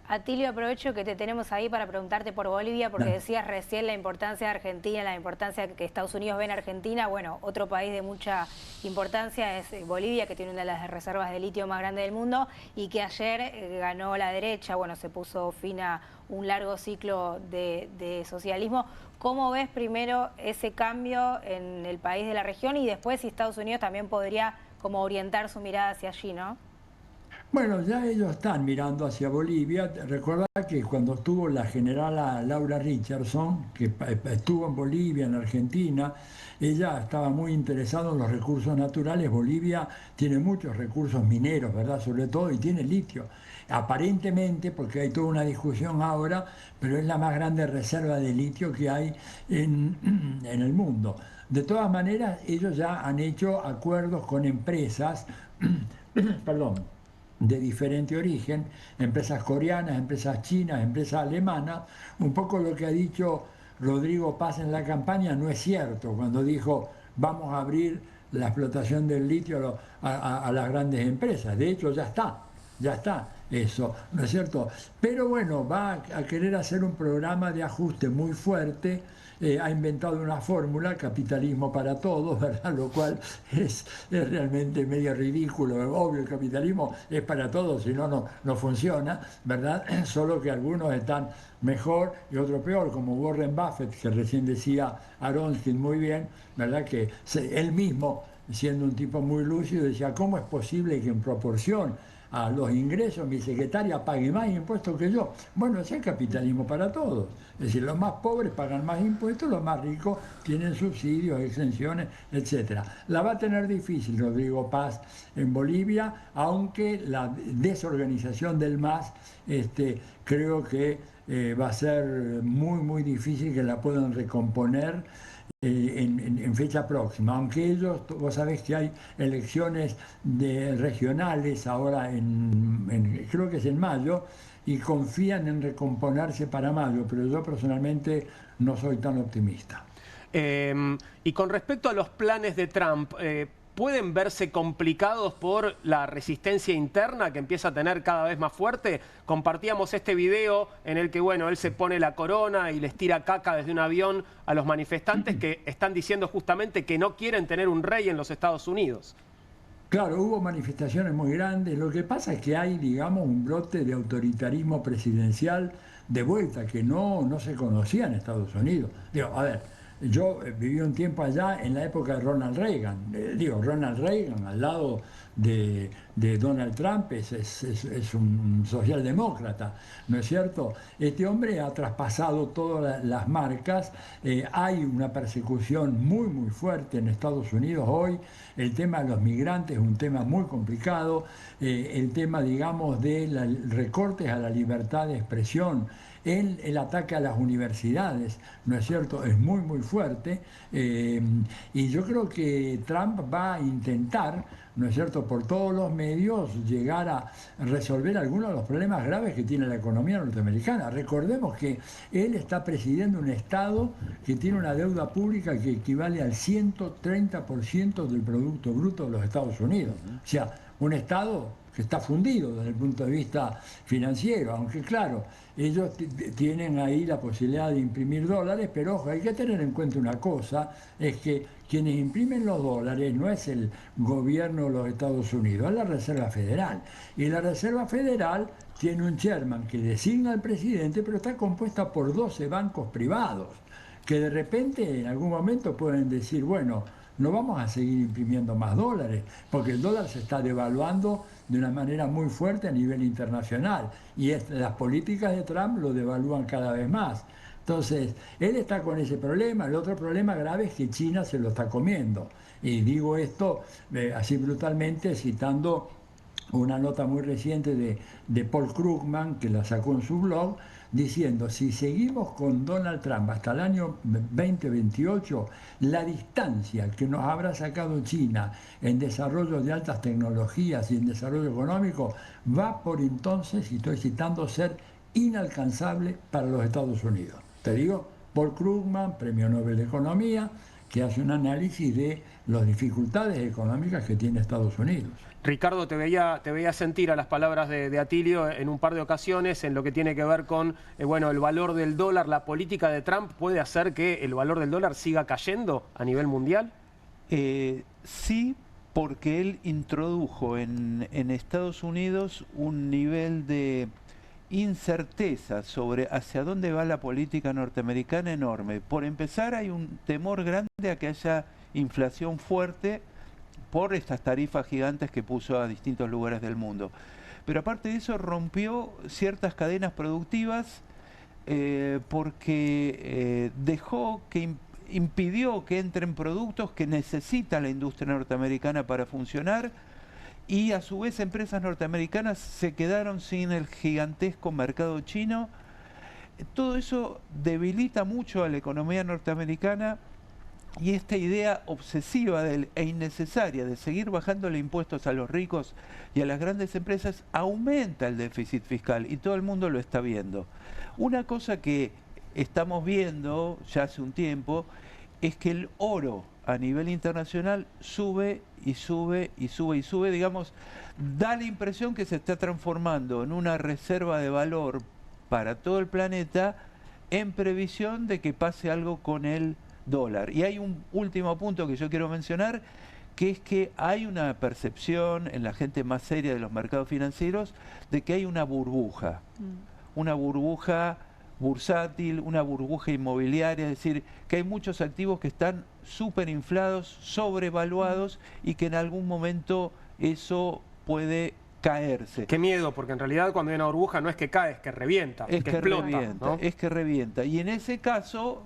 Atilio, aprovecho que te tenemos ahí para preguntarte por Bolivia, porque decías recién la importancia de Argentina, la importancia que Estados Unidos ve en Argentina. Bueno, otro país de mucha importancia es Bolivia, que tiene una de las reservas de litio más grandes del mundo y que ayer ganó la derecha, bueno, se puso fin a un largo ciclo de socialismo. ¿Cómo ves primero ese cambio en el país de la región y después si Estados Unidos también podría como orientar su mirada hacia allí, ¿no? Bueno, ya ellos están mirando hacia Bolivia. Recuerda que cuando estuvo la generala Laura Richardson, que estuvo en Bolivia, en Argentina, ella estaba muy interesada en los recursos naturales. Bolivia tiene muchos recursos mineros, ¿verdad? Sobre todo, y tiene litio. Aparentemente, porque hay toda una discusión ahora, pero es la más grande reserva de litio que hay en el mundo. De todas maneras, ellos ya han hecho acuerdos con empresas, perdón, de diferente origen, empresas coreanas, empresas chinas, empresas alemanas. Un poco lo que ha dicho Rodrigo Paz en la campaña no es cierto, cuando dijo vamos a abrir la explotación del litio a las grandes empresas. De hecho ya está eso, ¿no es cierto? Pero bueno, va a querer hacer un programa de ajuste muy fuerte. Ha inventado una fórmula, capitalismo para todos, ¿verdad? Lo cual es realmente medio ridículo. Obvio, el capitalismo es para todos, si no, no funciona, ¿verdad? Solo que algunos están mejor y otros peor, como Warren Buffett, que recién decía Aronskind muy bien, ¿verdad? Que él mismo, siendo un tipo muy lúcido, decía, ¿cómo es posible que en proporción a los ingresos, mi secretaria pague más impuestos que yo. Bueno, ese es capitalismo para todos. Es decir, los más pobres pagan más impuestos, los más ricos tienen subsidios, exenciones, etc. La va a tener difícil Rodrigo Paz en Bolivia, aunque la desorganización del MAS creo que va a ser muy difícil que la puedan recomponer en fecha próxima, aunque ellos, vos sabés que hay elecciones regionales ahora creo que es en mayo, y confían en recomponerse para mayo, pero yo personalmente no soy tan optimista. Y con respecto a los planes de Trump, ¿pueden verse complicados por la resistencia interna que empieza a tener cada vez más fuerte? Compartíamos este video en el que, bueno, él se pone la corona y les tira caca desde un avión a los manifestantes que están diciendo justamente que no quieren tener un rey en los Estados Unidos. Claro, hubo manifestaciones muy grandes. Lo que pasa es que hay, digamos, un brote de autoritarismo presidencial de vuelta que no se conocía en Estados Unidos. Digo, a ver, yo viví un tiempo allá en la época de Ronald Reagan. Ronald Reagan al lado de Donald Trump es un socialdemócrata, ¿no es cierto? Este hombre ha traspasado todas las marcas. Hay una persecución muy fuerte en Estados Unidos hoy. El tema de los migrantes es un tema muy complicado. El tema, digamos, de recortes a la libertad de expresión, el ataque a las universidades, ¿no es cierto?, es muy fuerte, y yo creo que Trump va a intentar, ¿no es cierto?, por todos los medios llegar a resolver algunos de los problemas graves que tiene la economía norteamericana. Recordemos que él está presidiendo un Estado que tiene una deuda pública que equivale al 130% del Producto Bruto de los Estados Unidos. O sea, un Estado que está fundido desde el punto de vista financiero, aunque claro, ellos tienen ahí la posibilidad de imprimir dólares, pero ojo, hay que tener en cuenta una cosa, es que quienes imprimen los dólares no es el gobierno de los Estados Unidos, es la Reserva Federal. Y la Reserva Federal tiene un chairman que designa al presidente, pero está compuesta por 12 bancos privados, que de repente en algún momento pueden decir, bueno, no vamos a seguir imprimiendo más dólares, porque el dólar se está devaluando de una manera muy fuerte a nivel internacional, y las políticas de Trump lo devalúan cada vez más. Entonces, él está con ese problema. El otro problema grave es que China se lo está comiendo. Y digo esto así brutalmente, citando una nota muy reciente de Paul Krugman, que la sacó en su blog, diciendo, si seguimos con Donald Trump hasta el año 2028, la distancia que nos habrá sacado China en desarrollo de altas tecnologías y en desarrollo económico va por entonces, y estoy citando, ser inalcanzable para los Estados Unidos. Te digo, Paul Krugman, Premio Nobel de Economía, que hace un análisis de las dificultades económicas que tiene Estados Unidos. Ricardo, te veía sentir a las palabras de Atilio en un par de ocasiones en lo que tiene que ver con bueno, el valor del dólar. ¿La política de Trump puede hacer que el valor del dólar siga cayendo a nivel mundial? Sí, porque él introdujo en Estados Unidos un nivel de incerteza sobre hacia dónde va la política norteamericana enorme. Por empezar, hay un temor grande a que haya inflación fuerte por estas tarifas gigantes que puso a distintos lugares del mundo. Pero aparte de eso, rompió ciertas cadenas productivas porque impidió que entren productos que necesita la industria norteamericana para funcionar, y a su vez empresas norteamericanas se quedaron sin el gigantesco mercado chino. Todo eso debilita mucho a la economía norteamericana, y esta idea obsesiva e innecesaria de seguir bajándole impuestos a los ricos y a las grandes empresas aumenta el déficit fiscal, y todo el mundo lo está viendo. Una cosa que estamos viendo ya hace un tiempo es que el oro a nivel internacional sube y sube y sube y sube, digamos, da la impresión que se está transformando en una reserva de valor para todo el planeta en previsión de que pase algo con el dólar. Y hay un último punto que yo quiero mencionar, que es que hay una percepción en la gente más seria de los mercados financieros de que hay una burbuja bursátil, una burbuja inmobiliaria, es decir, que hay muchos activos que están súper inflados, sobrevaluados, y que en algún momento eso puede caerse. Qué miedo, porque en realidad cuando hay una burbuja no es que cae, es que revienta, Es que que explota, revienta, ¿no? es que revienta. Y en ese caso,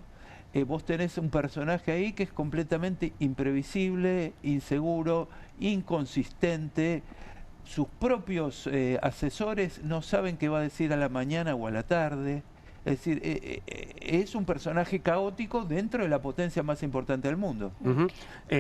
vos tenés un personaje ahí que es completamente imprevisible, inseguro, inconsistente. Sus propios asesores no saben qué va a decir a la mañana o a la tarde. Es decir, es un personaje caótico dentro de la potencia más importante del mundo.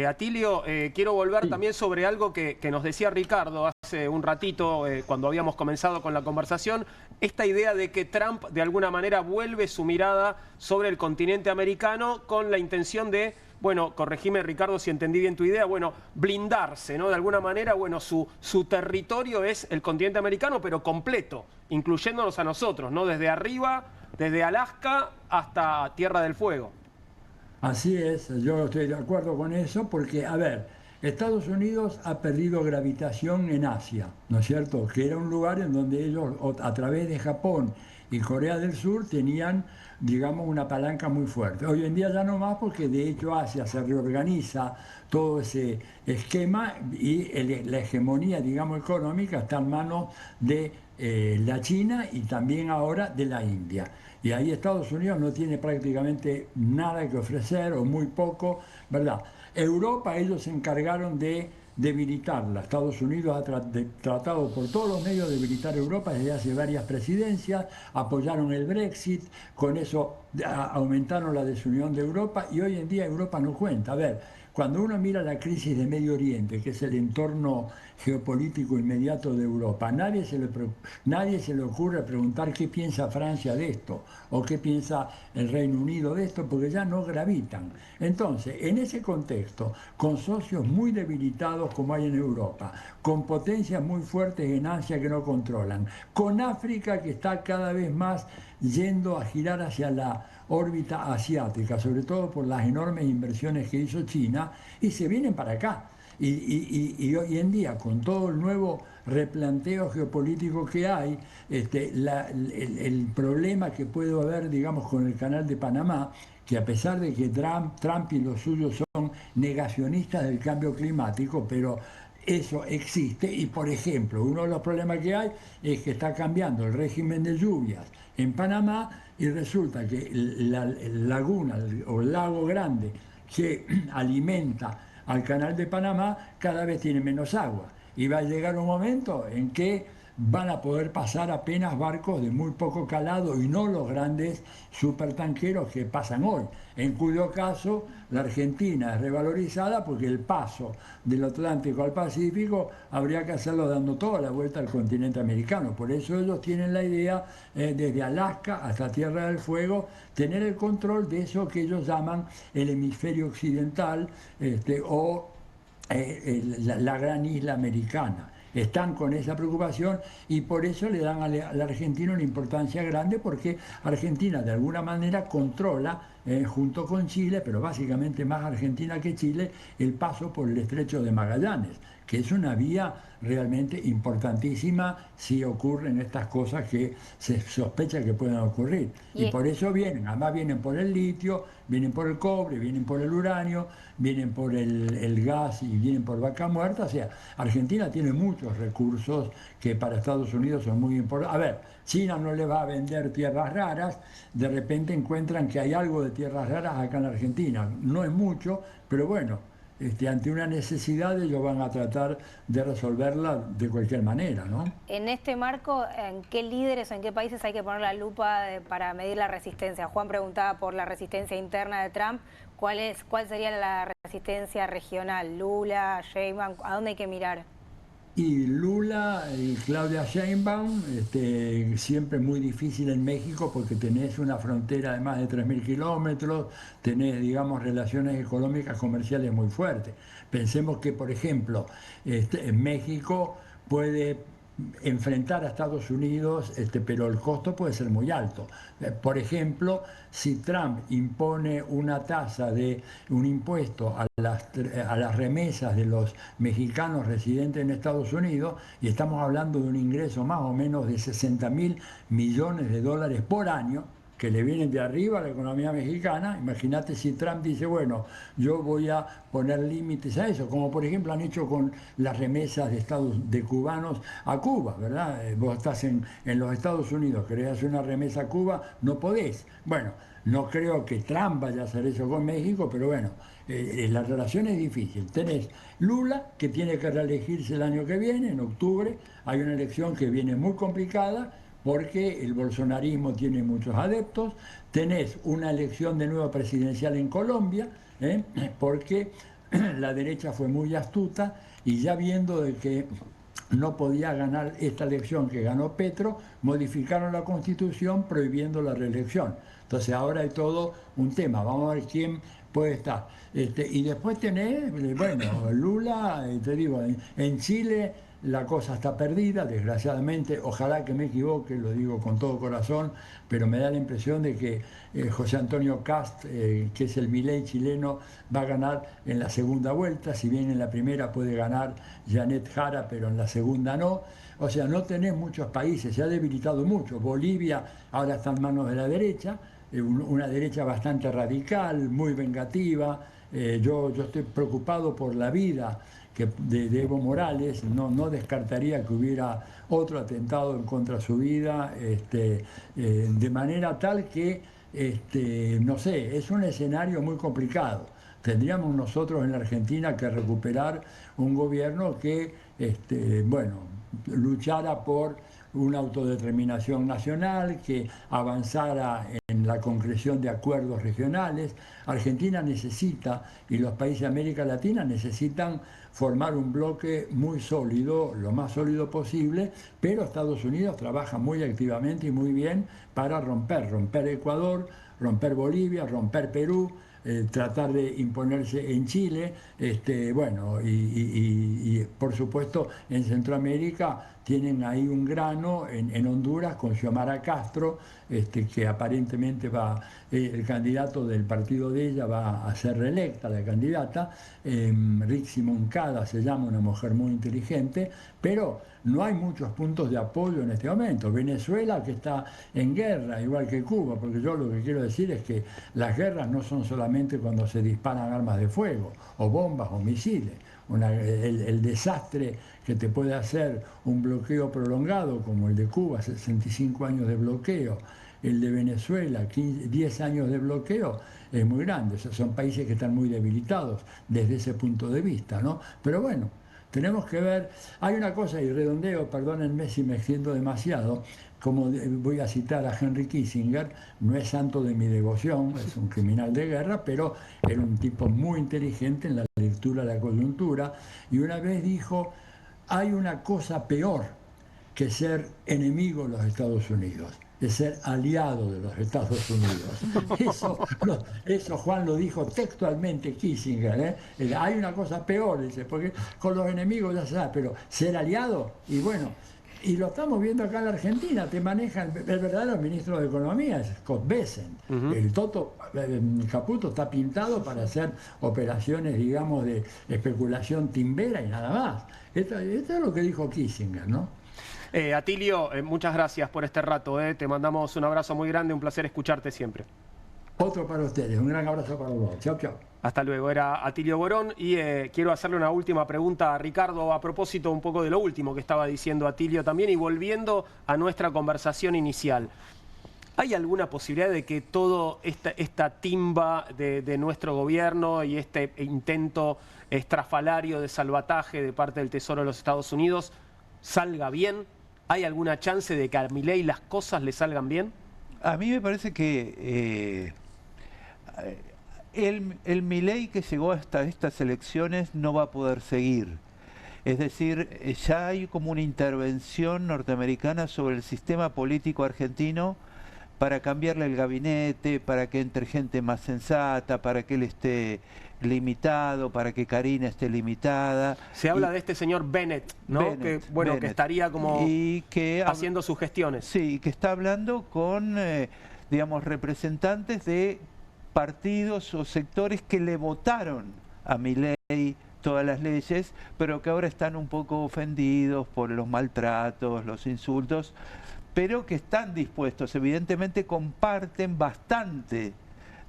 Atilio, quiero volver también sobre algo que nos decía Ricardo hace un ratito, cuando habíamos comenzado con la conversación, esta idea de que Trump de alguna manera vuelve su mirada sobre el continente americano con la intención de, bueno, corregime Ricardo si entendí bien tu idea, bueno, blindarse, ¿no? De alguna manera, bueno, su territorio es el continente americano, pero completo, incluyéndonos a nosotros, ¿no? Desde arriba, desde Alaska hasta Tierra del Fuego. Así es, yo estoy de acuerdo con eso porque, a ver, Estados Unidos ha perdido gravitación en Asia, ¿no es cierto? Que era un lugar en donde ellos, a través de Japón y Corea del Sur, tenían, digamos, una palanca muy fuerte. Hoy en día ya no más porque de hecho Asia se reorganiza todo ese esquema y la hegemonía, digamos, económica está en manos de la China y también ahora de la India. Y ahí Estados Unidos no tiene prácticamente nada que ofrecer o muy poco, ¿verdad? Europa, ellos se encargaron de debilitarla. Estados Unidos ha tratado por todos los medios de debilitar Europa desde hace varias presidencias, apoyaron el Brexit, con eso aumentaron la desunión de Europa y hoy en día Europa no cuenta. A ver, cuando uno mira la crisis de Medio Oriente, que es el entorno geopolítico inmediato de Europa, nadie se le ocurre preguntar qué piensa Francia de esto o qué piensa el Reino Unido de esto, porque ya no gravitan. Entonces, en ese contexto, con socios muy debilitados como hay en Europa, con potencias muy fuertes en Asia que no controlan, con África que está cada vez más yendo a girar hacia la órbita asiática, sobre todo por las enormes inversiones que hizo China, y se vienen para acá. Y hoy en día, con todo el nuevo replanteo geopolítico que hay, el problema que puede haber, digamos, con el Canal de Panamá, que a pesar de que Trump y los suyos son negacionistas del cambio climático, pero eso existe y, por ejemplo, uno de los problemas que hay es que está cambiando el régimen de lluvias en Panamá y resulta que la laguna o el lago grande que alimenta al Canal de Panamá cada vez tiene menos agua y va a llegar un momento en que van a poder pasar apenas barcos de muy poco calado y no los grandes supertanqueros que pasan hoy, en cuyo caso la Argentina es revalorizada porque el paso del Atlántico al Pacífico habría que hacerlo dando toda la vuelta al continente americano. Por eso ellos tienen la idea, desde Alaska hasta Tierra del Fuego, tener el control de eso que ellos llaman el hemisferio occidental o la gran isla americana. Están con esa preocupación y por eso le dan a la Argentina una importancia grande, porque Argentina de alguna manera controla, junto con Chile, pero básicamente más Argentina que Chile, el paso por el Estrecho de Magallanes, que es una vía realmente importantísima si ocurren estas cosas que se sospecha que puedan ocurrir. Y por eso vienen, además vienen por el litio, vienen por el cobre, vienen por el uranio, vienen por el gas y vienen por Vaca Muerta. O sea, Argentina tiene muchos recursos que para Estados Unidos son muy importantes. A ver, China no le va a vender tierras raras, de repente encuentran que hay algo de tierras raras acá en Argentina. No es mucho, pero bueno, ante una necesidad ellos van a tratar de resolverla de cualquier manera, ¿no? En este marco, ¿en qué líderes o en qué países hay que poner la lupa para medir la resistencia? Juan preguntaba por la resistencia interna de Trump. ¿Cuál sería la resistencia regional? ¿Lula, Sheinbaum? ¿A dónde hay que mirar? Y Lula y Claudia Sheinbaum, siempre muy difícil en México porque tenés una frontera de más de 3.000 kilómetros, tenés, digamos, relaciones económicas, comerciales muy fuertes. Pensemos que, por ejemplo, en México puede enfrentar a Estados Unidos, pero el costo puede ser muy alto. Por ejemplo, si Trump impone una tasa de un impuesto a las remesas de los mexicanos residentes en Estados Unidos, y estamos hablando de un ingreso más o menos de 60.000 millones de dólares por año, que le vienen de arriba a la economía mexicana. Imagínate si Trump dice, bueno, yo voy a poner límites a eso, como por ejemplo han hecho con las remesas de cubanos a Cuba, ¿verdad? Vos estás en los Estados Unidos, querés hacer una remesa a Cuba, no podés. Bueno, no creo que Trump vaya a hacer eso con México, pero bueno, la relación es difícil. Tenés Lula, que tiene que reelegirse el año que viene, en octubre. Hay una elección que viene muy complicada porque el bolsonarismo tiene muchos adeptos. Tenés una elección de nuevo presidencial en Colombia, porque la derecha fue muy astuta y ya viendo de que no podía ganar esta elección que ganó Petro, modificaron la Constitución prohibiendo la reelección. Entonces ahora hay todo un tema, vamos a ver quién puede estar. Y después tenés, bueno, Lula, te digo, en Chile la cosa está perdida, desgraciadamente, ojalá que me equivoque, lo digo con todo corazón, pero me da la impresión de que José Antonio Kast, que es el Milei chileno, va a ganar en la segunda vuelta, si bien en la primera puede ganar Janet Jara, pero en la segunda no. O sea, no tenés muchos países, se ha debilitado mucho. Bolivia ahora está en manos de la derecha, una derecha bastante radical, muy vengativa. Yo estoy preocupado por la vida de Evo Morales, no descartaría que hubiera otro atentado en contra de su vida, de manera tal que, no sé, es un escenario muy complicado. Tendríamos nosotros en la Argentina que recuperar un gobierno que, bueno, luchara por una autodeterminación nacional, que avanzara en la concreción de acuerdos regionales. Argentina necesita, y los países de América Latina necesitan formar un bloque muy sólido, lo más sólido posible, pero Estados Unidos trabaja muy activamente y muy bien para romper Ecuador, romper Bolivia, romper Perú, tratar de imponerse en Chile, bueno, y por supuesto en Centroamérica tienen ahí un grano en Honduras con Xiomara Castro, que aparentemente el candidato del partido de ella va a ser reelecta, la candidata, Rixi Moncada se llama, una mujer muy inteligente, pero no hay muchos puntos de apoyo en este momento. Venezuela, que está en guerra, igual que Cuba, porque yo lo que quiero decir es que las guerras no son solamente cuando se disparan armas de fuego, o bombas, o misiles. El desastre que te puede hacer un bloqueo prolongado, como el de Cuba, 65 años de bloqueo, el de Venezuela, 10 años de bloqueo, es muy grande. O sea, son países que están muy debilitados desde ese punto de vista, ¿no? Pero bueno, tenemos que ver, hay una cosa, y redondeo, perdónenme si me extiendo demasiado, como voy a citar a Henry Kissinger, no es santo de mi devoción, es un criminal de guerra, pero era un tipo muy inteligente en la lectura de la coyuntura, y una vez dijo, hay una cosa peor que ser enemigo de los Estados Unidos, de ser aliado de los Estados Unidos. Eso Juan lo dijo textualmente Kissinger, ¿eh? Hay una cosa peor, dice, porque con los enemigos ya se sabe, pero ser aliado, y bueno, y lo estamos viendo acá en la Argentina, te maneja el verdadero ministro de Economía, es Scott Bessent. El Toto Caputo está pintado para hacer operaciones, digamos, de especulación timbera y nada más. Esto es lo que dijo Kissinger, ¿no? Atilio, muchas gracias por este rato. Te mandamos un abrazo muy grande, un placer escucharte siempre. Otro para ustedes, un gran abrazo para todos. Chao, chao. Hasta luego, era Atilio Borón y quiero hacerle una última pregunta a Ricardo a propósito un poco de lo último que estaba diciendo Atilio también y volviendo a nuestra conversación inicial. ¿Hay alguna posibilidad de que toda esta timba de nuestro gobierno y este intento estrafalario de salvataje de parte del Tesoro de los Estados Unidos salga bien? ¿Hay alguna chance de que a Milei las cosas le salgan bien? A mí me parece que el Milei que llegó hasta estas elecciones no va a poder seguir. Es decir, ya hay como una intervención norteamericana sobre el sistema político argentino para cambiarle el gabinete, para que entre gente más sensata, para que él esté limitado, para que Karina esté limitada. Se habla de este señor Bennett, ¿no? Bennett, que estaría como haciendo sus gestiones. Sí, que está hablando con, digamos, representantes de partidos o sectores que le votaron a Milei todas las leyes, pero que ahora están un poco ofendidos por los maltratos, los insultos. pero que están dispuestos, evidentemente comparten bastante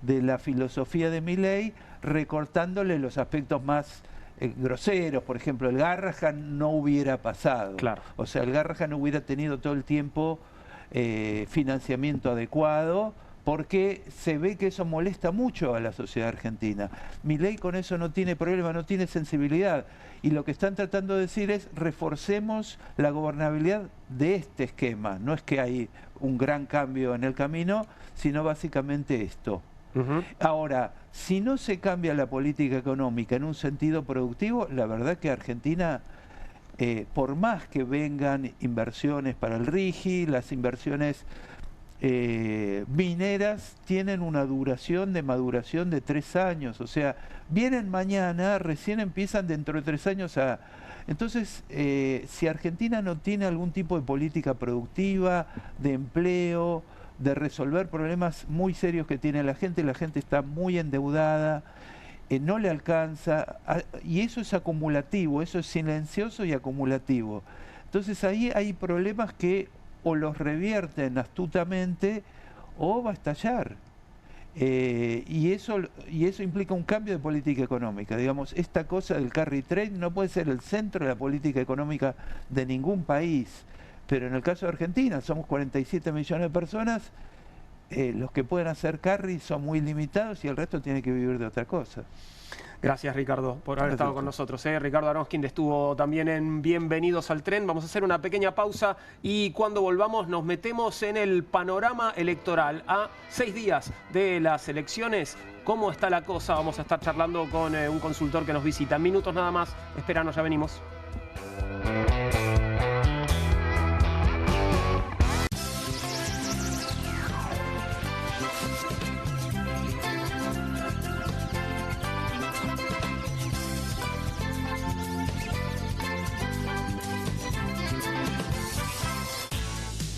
de la filosofía de Milei, recortándole los aspectos más groseros. Por ejemplo, el Garrahan no hubiera pasado. Claro. O sea, el Garrahan no hubiera tenido todo el tiempo financiamiento adecuado, porque se ve que eso molesta mucho a la sociedad argentina. Milei con eso no tiene problema, no tiene sensibilidad. Y lo que están tratando de decir es reforcemos la gobernabilidad de este esquema. No es que hay un gran cambio en el camino, sino básicamente esto. Ahora, si no se cambia la política económica en un sentido productivo, la verdad que Argentina, por más que vengan inversiones para el RIGI, las inversiones mineras tienen una duración de maduración de 3 años. O sea, vienen mañana, recién empiezan dentro de 3 años a... Entonces, si Argentina no tiene algún tipo de política productiva, de empleo, de resolver problemas muy serios que tiene la gente está muy endeudada, no le alcanza, y eso es acumulativo, eso es silencioso y acumulativo. Entonces ahí hay problemas que o los revierten astutamente o va a estallar. Y eso implica un cambio de política económica. Digamos, esta cosa del carry trade no puede ser el centro de la política económica de ningún país. Pero en el caso de Argentina, somos 47 millones de personas, los que pueden hacer carry son muy limitados y el resto tiene que vivir de otra cosa. Gracias, Ricardo, por haber estado con nosotros. Ricardo Aronskin estuvo también en Bienvenidos al Tren. Vamos a hacer una pequeña pausa y cuando volvamos nos metemos en el panorama electoral. A 6 días de las elecciones, ¿cómo está la cosa? Vamos a estar charlando con un consultor que nos visita. En minutos nada más. Esperanos, ya venimos.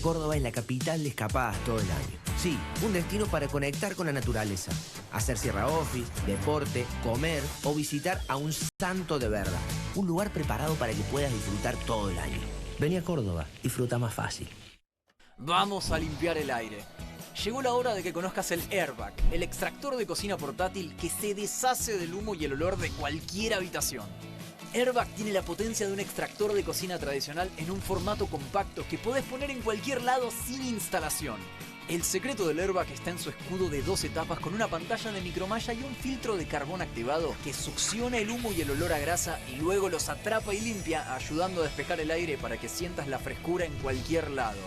Córdoba es la capital de escapadas todo el año. Sí, un destino para conectar con la naturaleza, hacer sierra office, deporte, comer o visitar a un santo de verdad. Un lugar preparado para que puedas disfrutar todo el año. Vení a Córdoba, disfruta más fácil. Vamos a limpiar el aire. Llegó la hora de que conozcas el Airbag, el extractor de cocina portátil que se deshace del humo y el olor de cualquier habitación. Airbag tiene la potencia de un extractor de cocina tradicional en un formato compacto que podés poner en cualquier lado sin instalación. El secreto del Airbag está en su escudo de 2 etapas con una pantalla de micromalla y un filtro de carbón activado que succiona el humo y el olor a grasa y luego los atrapa y limpia, ayudando a despejar el aire para que sientas la frescura en cualquier lado.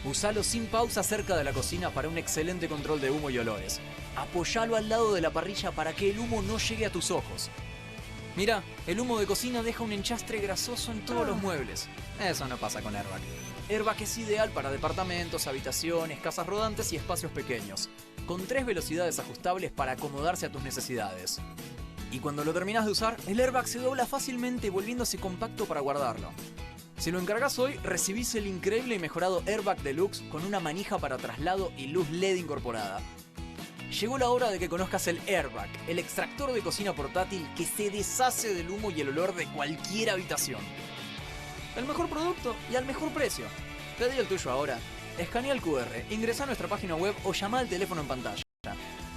Usalo sin pausa cerca de la cocina para un excelente control de humo y olores. Apoyalo al lado de la parrilla para que el humo no llegue a tus ojos. Mira, el humo de cocina deja un enchastre grasoso en todos los muebles. Eso no pasa con Airbag. Airbag es ideal para departamentos, habitaciones, casas rodantes y espacios pequeños, con 3 velocidades ajustables para acomodarse a tus necesidades. Y cuando lo terminas de usar, el Airbag se dobla fácilmente volviéndose compacto para guardarlo. Si lo encargas hoy, recibís el increíble y mejorado Airbag Deluxe con una manija para traslado y luz LED incorporada. Llegó la hora de que conozcas el Airbag, el extractor de cocina portátil que se deshace del humo y el olor de cualquier habitación. El mejor producto y al mejor precio. Pedí el tuyo ahora. Escanea el QR, ingresa a nuestra página web o llama al teléfono en pantalla.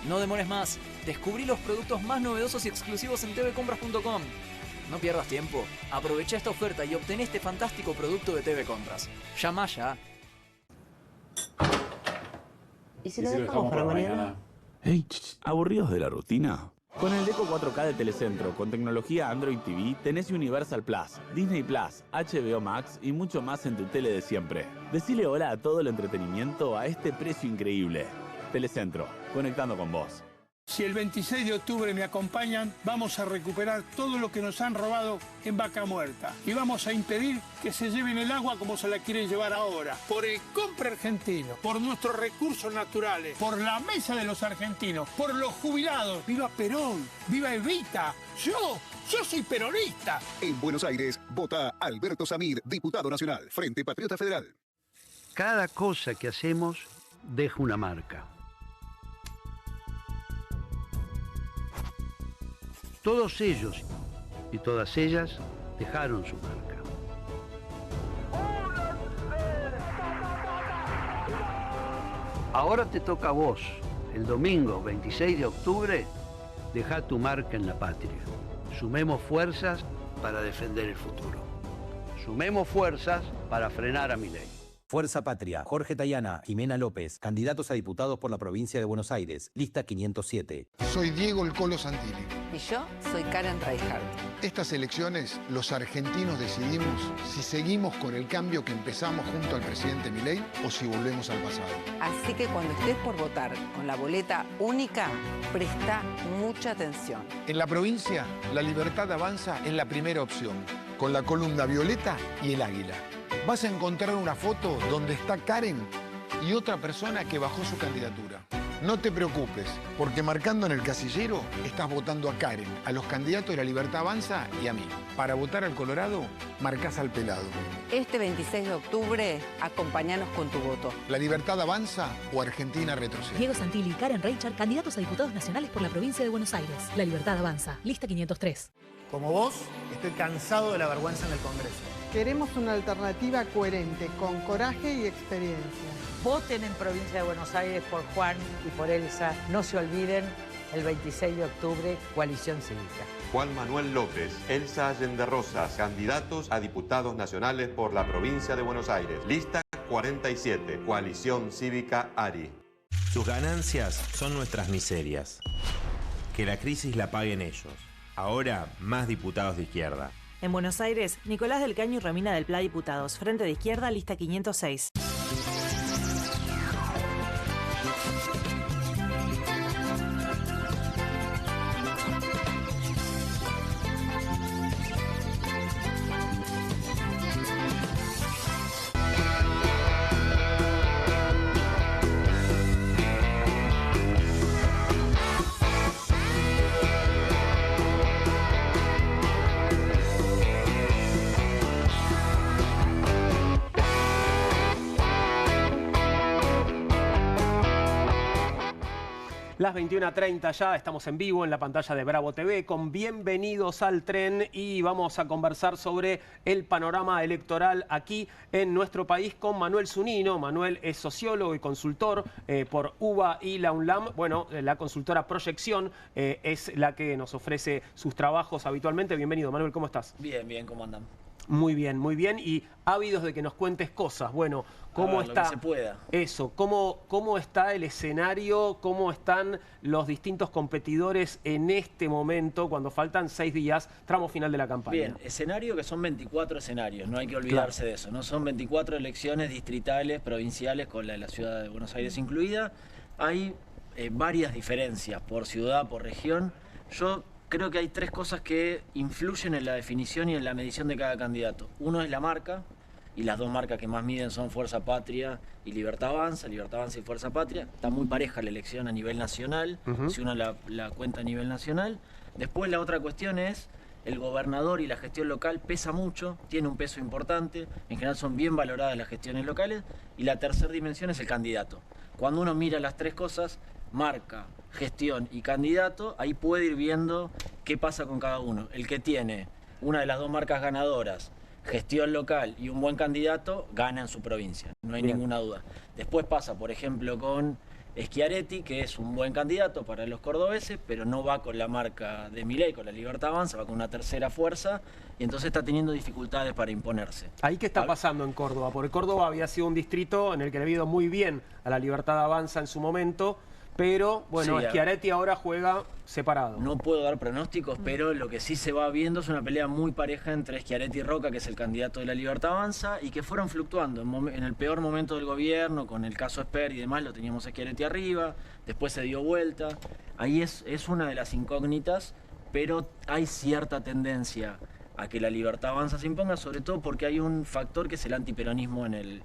No demores más. Descubrí los productos más novedosos y exclusivos en tvcompras.com. No pierdas tiempo. Aprovecha esta oferta y obtén este fantástico producto de TV Compras. Llama ya. ¿Y si lo dejamos para mañana? Hey, ¿aburridos de la rutina? Con el Deco 4K de Telecentro, con tecnología Android TV, tenés Universal Plus, Disney Plus, HBO Max y mucho más en tu tele de siempre. Decile hola a todo el entretenimiento a este precio increíble. Telecentro, conectando con vos. Si el 26 de octubre me acompañan, vamos a recuperar todo lo que nos han robado en Vaca Muerta. Y vamos a impedir que se lleven el agua como se la quieren llevar ahora. Por el compra argentino, por nuestros recursos naturales, por la mesa de los argentinos, por los jubilados. ¡Viva Perón! ¡Viva Evita! ¡Yo soy peronista! En Buenos Aires, vota Alberto Samir, diputado nacional, Frente Patriota Federal. Cada cosa que hacemos deja una marca. Todos ellos y todas ellas dejaron su marca. Ahora te toca a vos, el domingo 26 de octubre, dejar tu marca en la patria. Sumemos fuerzas para defender el futuro. Sumemos fuerzas para frenar a Milei. Fuerza Patria, Jorge Tayana, Jimena López, candidatos a diputados por la provincia de Buenos Aires, lista 507. Soy Diego El Colo Santini. Y yo soy Karen Reichardt. Estas elecciones, los argentinos decidimos si seguimos con el cambio que empezamos junto al presidente Milei o si volvemos al pasado. Así que cuando estés por votar con la boleta única, presta mucha atención. En la provincia, la Libertad Avanza es la primera opción, con la columna violeta y el águila. Vas a encontrar una foto donde está Karen y otra persona que bajó su candidatura. No te preocupes, porque marcando en el casillero estás votando a Karen, a los candidatos de la Libertad Avanza y a mí. Para votar al Colorado, marcás al pelado. Este 26 de octubre, acompáñanos con tu voto. ¿La Libertad Avanza o Argentina retrocede? Diego Santilli y Karen Reichardt, candidatos a diputados nacionales por la provincia de Buenos Aires. La Libertad Avanza, lista 503. Como vos, estoy cansado de la vergüenza en el Congreso. Queremos una alternativa coherente, con coraje y experiencia. Voten en Provincia de Buenos Aires por Juan y por Elsa. No se olviden, el 26 de octubre, Coalición Cívica. Juan Manuel López, Elsa Allende Rosas, candidatos a diputados nacionales por la Provincia de Buenos Aires. Lista 47, Coalición Cívica ARI. Sus ganancias son nuestras miserias. Que la crisis la paguen ellos. Ahora, más diputados de izquierda. En Buenos Aires, Nicolás del Caño y Romina del Pla, diputados. Frente de Izquierda, lista 506. Las 21:30 ya, estamos en vivo en la pantalla de Bravo TV con Bienvenidos al Tren y vamos a conversar sobre el panorama electoral aquí en nuestro país con Manuel Zunino. Manuel es sociólogo y consultor por UBA y la UNLAM. Bueno, la consultora Proyección es la que nos ofrece sus trabajos habitualmente. Bienvenido, Manuel, ¿cómo estás? Bien, bien, ¿cómo andan? Muy bien y ávidos de que nos cuentes cosas. Bueno, ¿cómo está? Lo que se pueda. Eso, ¿cómo está el escenario? ¿Cómo están los distintos competidores en este momento, cuando faltan 6 días, tramo final de la campaña? Bien, escenario que son 24 escenarios, no hay que olvidarse de eso, ¿no? Son 24 elecciones distritales, provinciales, con la de la ciudad de Buenos Aires incluida. Hay varias diferencias por ciudad, por región. Yo creo que hay 3 cosas que influyen en la definición y en la medición de cada candidato. Uno es la marca, y las 2 marcas que más miden son Fuerza Patria y Libertad Avanza y Fuerza Patria. Está muy pareja la elección a nivel nacional, si uno la cuenta a nivel nacional. Después la otra cuestión es, el gobernador y la gestión local pesa mucho, tiene un peso importante, en general son bien valoradas las gestiones locales, y la tercera dimensión es el candidato. Cuando uno mira las 3 cosas, marca, gestión y candidato, ahí puede ir viendo qué pasa con cada uno. El que tiene una de las 2 marcas ganadoras, gestión local y un buen candidato, gana en su provincia, no hay ninguna duda. Después pasa, por ejemplo, con Schiaretti, que es un buen candidato para los cordobeses, pero no va con la marca de Milei, con la Libertad Avanza, va con una tercera fuerza, y entonces está teniendo dificultades para imponerse. ¿Ahí qué está pasando en Córdoba? Porque Córdoba había sido un distrito en el que le había ido muy bien a la Libertad Avanza en su momento, pero bueno, sí, Schiaretti ahora juega separado. No puedo dar pronósticos, pero lo que sí se va viendo es una pelea muy pareja entre Schiaretti y Roca, que es el candidato de la Libertad Avanza, y que fueron fluctuando. En el peor momento del gobierno, con el caso Esper y demás, lo teníamos a Schiaretti arriba, después se dio vuelta. Ahí es una de las incógnitas, pero hay cierta tendencia a que la Libertad Avanza se imponga, sobre todo porque hay un factor que es el antiperonismo en el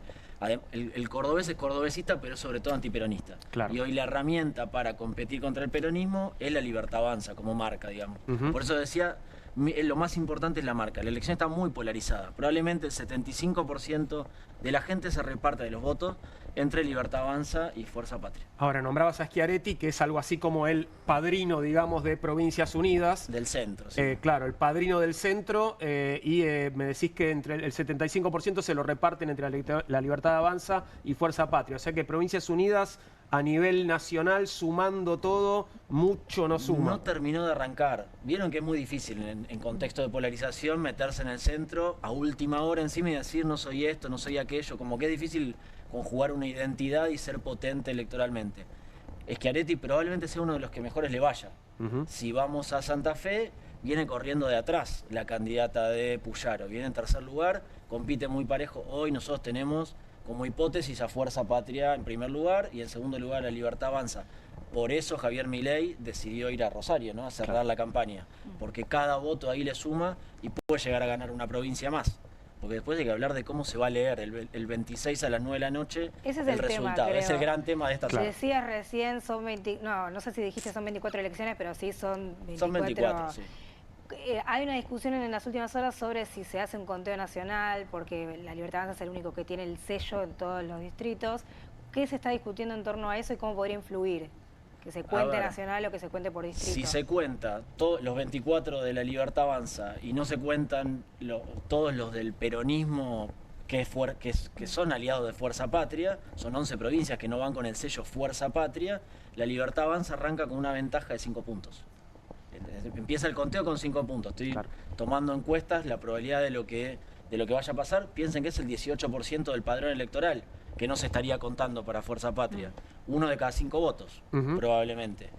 cordobés es cordobesista, pero sobre todo antiperonista. Claro. Y hoy la herramienta para competir contra el peronismo es la Libertad Avanza como marca, digamos. Por eso decía, lo más importante es la marca. La elección está muy polarizada. Probablemente el 75% de la gente se reparte de los votos entre Libertad Avanza y Fuerza Patria. Ahora, nombrabas a Schiaretti, que es algo así como el padrino, digamos, de Provincias Unidas. Del centro, sí. Claro, el padrino del centro, y me decís que entre el 75% se lo reparten entre la Libertad Avanza y Fuerza Patria. O sea que Provincias Unidas a nivel nacional, sumando todo, mucho no suma. No terminó de arrancar. Vieron que es muy difícil en contexto de polarización meterse en el centro a última hora encima y decir no soy esto, no soy aquello, como que es difícil conjugar una identidad y ser potente electoralmente. Schiaretti probablemente sea uno de los que mejores le vaya. Si vamos a Santa Fe, viene corriendo de atrás la candidata de Puyaro, viene en tercer lugar, compite muy parejo. Hoy nosotros tenemos como hipótesis a Fuerza Patria en primer lugar y en segundo lugar a Libertad Avanza. Por eso Javier Milei decidió ir a Rosario, ¿no? A cerrar la campaña, porque cada voto ahí le suma y puede llegar a ganar una provincia más. Porque después hay que hablar de cómo se va a leer el 26 a las 9 de la noche. Ese es el resultado. Tema, es el gran tema de esta semana. Decías recién, son 20, no sé si dijiste son 24 elecciones, pero sí son 24. Son 24, sí. Hay una discusión en las últimas horas sobre si se hace un conteo nacional, porque la Libertad Avanza es el único que tiene el sello en todos los distritos. ¿Qué se está discutiendo en torno a eso y cómo podría influir? ¿Que se cuente nacional o que se cuente por distrito? Si se cuenta los 24 de la Libertad Avanza y no se cuentan todos los del peronismo que son aliados de Fuerza Patria, son 11 provincias que no van con el sello Fuerza Patria, la Libertad Avanza arranca con una ventaja de 5 puntos. Empieza el conteo con 5 puntos. Estoy tomando encuestas, la probabilidad de lo que vaya a pasar, piensen que es el 18% del padrón electoral que no se estaría contando para Fuerza Patria. 1 de cada 5 votos, probablemente.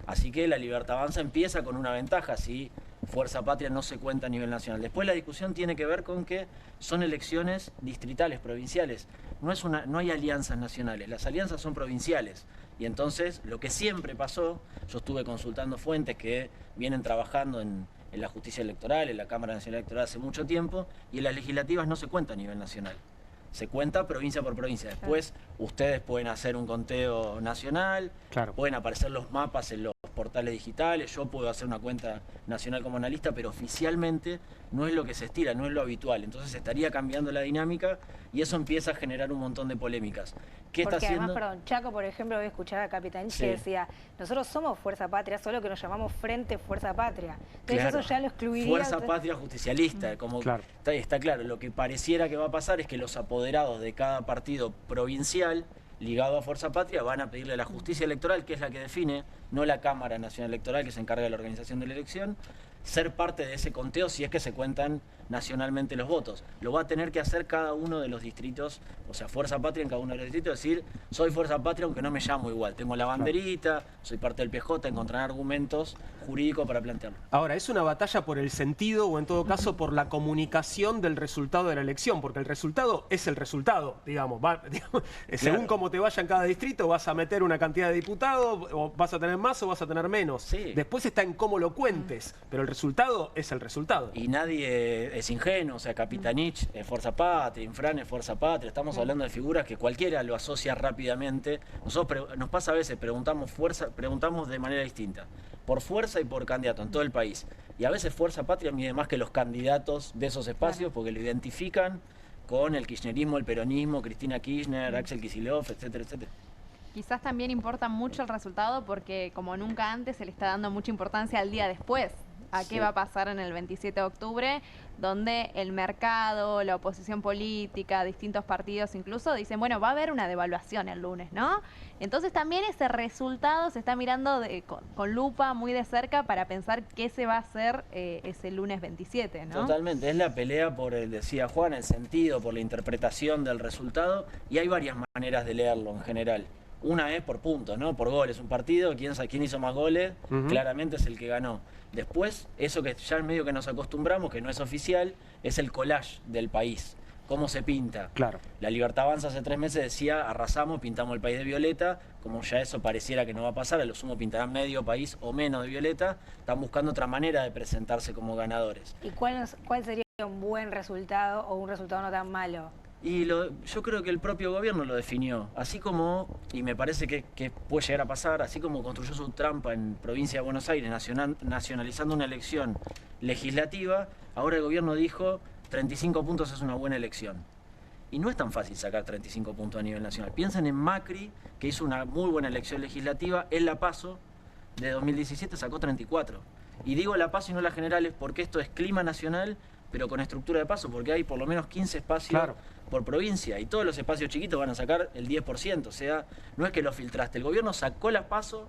Así que la Libertad Avanza empieza con una ventaja si Fuerza Patria no se cuenta a nivel nacional. Después la discusión tiene que ver con que son elecciones distritales, provinciales. No hay alianzas nacionales, las alianzas son provinciales. Y entonces, lo que siempre pasó, yo estuve consultando fuentes que vienen trabajando en la justicia electoral, en la Cámara Nacional Electoral hace mucho tiempo, y en las legislativas no se cuenta a nivel nacional. Se cuenta provincia por provincia. Después ustedes pueden hacer un conteo nacional, pueden aparecer los mapas en los portales digitales, yo puedo hacer una cuenta nacional como analista, pero oficialmente no es lo que se estira, no es lo habitual. Entonces estaría cambiando la dinámica y eso empieza a generar un montón de polémicas. ¿Qué está haciendo? Además, perdón, Chaco, por ejemplo, voy a escuchar a Capitanich que decía, nosotros somos Fuerza Patria, solo que nos llamamos Frente Fuerza Patria. Entonces eso ya lo excluiría. Fuerza Patria justicialista, como está claro, lo que pareciera que va a pasar es que los apoderados de cada partido provincial ligado a Fuerza Patria van a pedirle a la justicia electoral, que es la que define, no la Cámara Nacional Electoral, que se encarga de la organización de la elección, ser parte de ese conteo si es que se cuentan nacionalmente los votos. Lo va a tener que hacer cada uno de los distritos, o sea, Fuerza Patria en cada uno de los distritos, decir, soy Fuerza Patria aunque no me llamo igual, tengo la banderita, soy parte del PJ, encontrarán argumentos jurídicos para plantearlo. Ahora, es una batalla por el sentido o en todo caso por la comunicación del resultado de la elección, porque el resultado es el resultado, digamos. Según cómo te vaya en cada distrito, vas a meter una cantidad de diputados, o vas a tener más o vas a tener menos. Después está en cómo lo cuentes, pero el resultado es el resultado. Y nadie es ingenuo, o sea, Capitanich es Fuerza Patria, Infran es Fuerza Patria, estamos hablando de figuras que cualquiera lo asocia rápidamente. Nosotros nos pasa a veces, preguntamos de manera distinta, por fuerza y por candidato en todo el país. Y a veces Fuerza Patria mide más que los candidatos de esos espacios porque lo identifican con el kirchnerismo, el peronismo, Cristina Kirchner, Axel Kicillof, etcétera, etcétera. Quizás también importa mucho el resultado porque como nunca antes se le está dando mucha importancia al día después. A qué va a pasar en el 27 de octubre, donde el mercado, la oposición política, distintos partidos incluso dicen, bueno, va a haber una devaluación el lunes, ¿no? Entonces también ese resultado se está mirando con lupa muy de cerca para pensar qué se va a hacer ese lunes 27, ¿no? Totalmente, es la pelea por, decía Juan, el sentido, por la interpretación del resultado, y hay varias maneras de leerlo en general. Una es por puntos, ¿no? Por goles. Un partido, quién hizo más goles, claramente es el que ganó. Después, eso que ya en medio que nos acostumbramos, que no es oficial, es el collage del país. Cómo se pinta. Claro. La Libertad Avanza hace 3 meses decía, arrasamos, pintamos el país de violeta. Como ya eso pareciera que no va a pasar, a lo sumo pintarán medio país o menos de violeta. Están buscando otra manera de presentarse como ganadores. ¿Y cuál sería un buen resultado o un resultado no tan malo? Y yo creo que el propio gobierno lo definió, así como, y me parece que puede llegar a pasar, así como construyó su trampa en provincia de Buenos Aires, nacionalizando una elección legislativa, ahora el gobierno dijo 35 puntos es una buena elección. Y no es tan fácil sacar 35 puntos a nivel nacional. Piensen en Macri, que hizo una muy buena elección legislativa, en La Paso de 2017 sacó 34. Y digo La Paso y no las generales porque esto es clima nacional, pero con estructura de paso, porque hay por lo menos 15 espacios por provincia y todos los espacios chiquitos van a sacar el 10%. O sea, no es que lo filtraste. El gobierno sacó las PASO,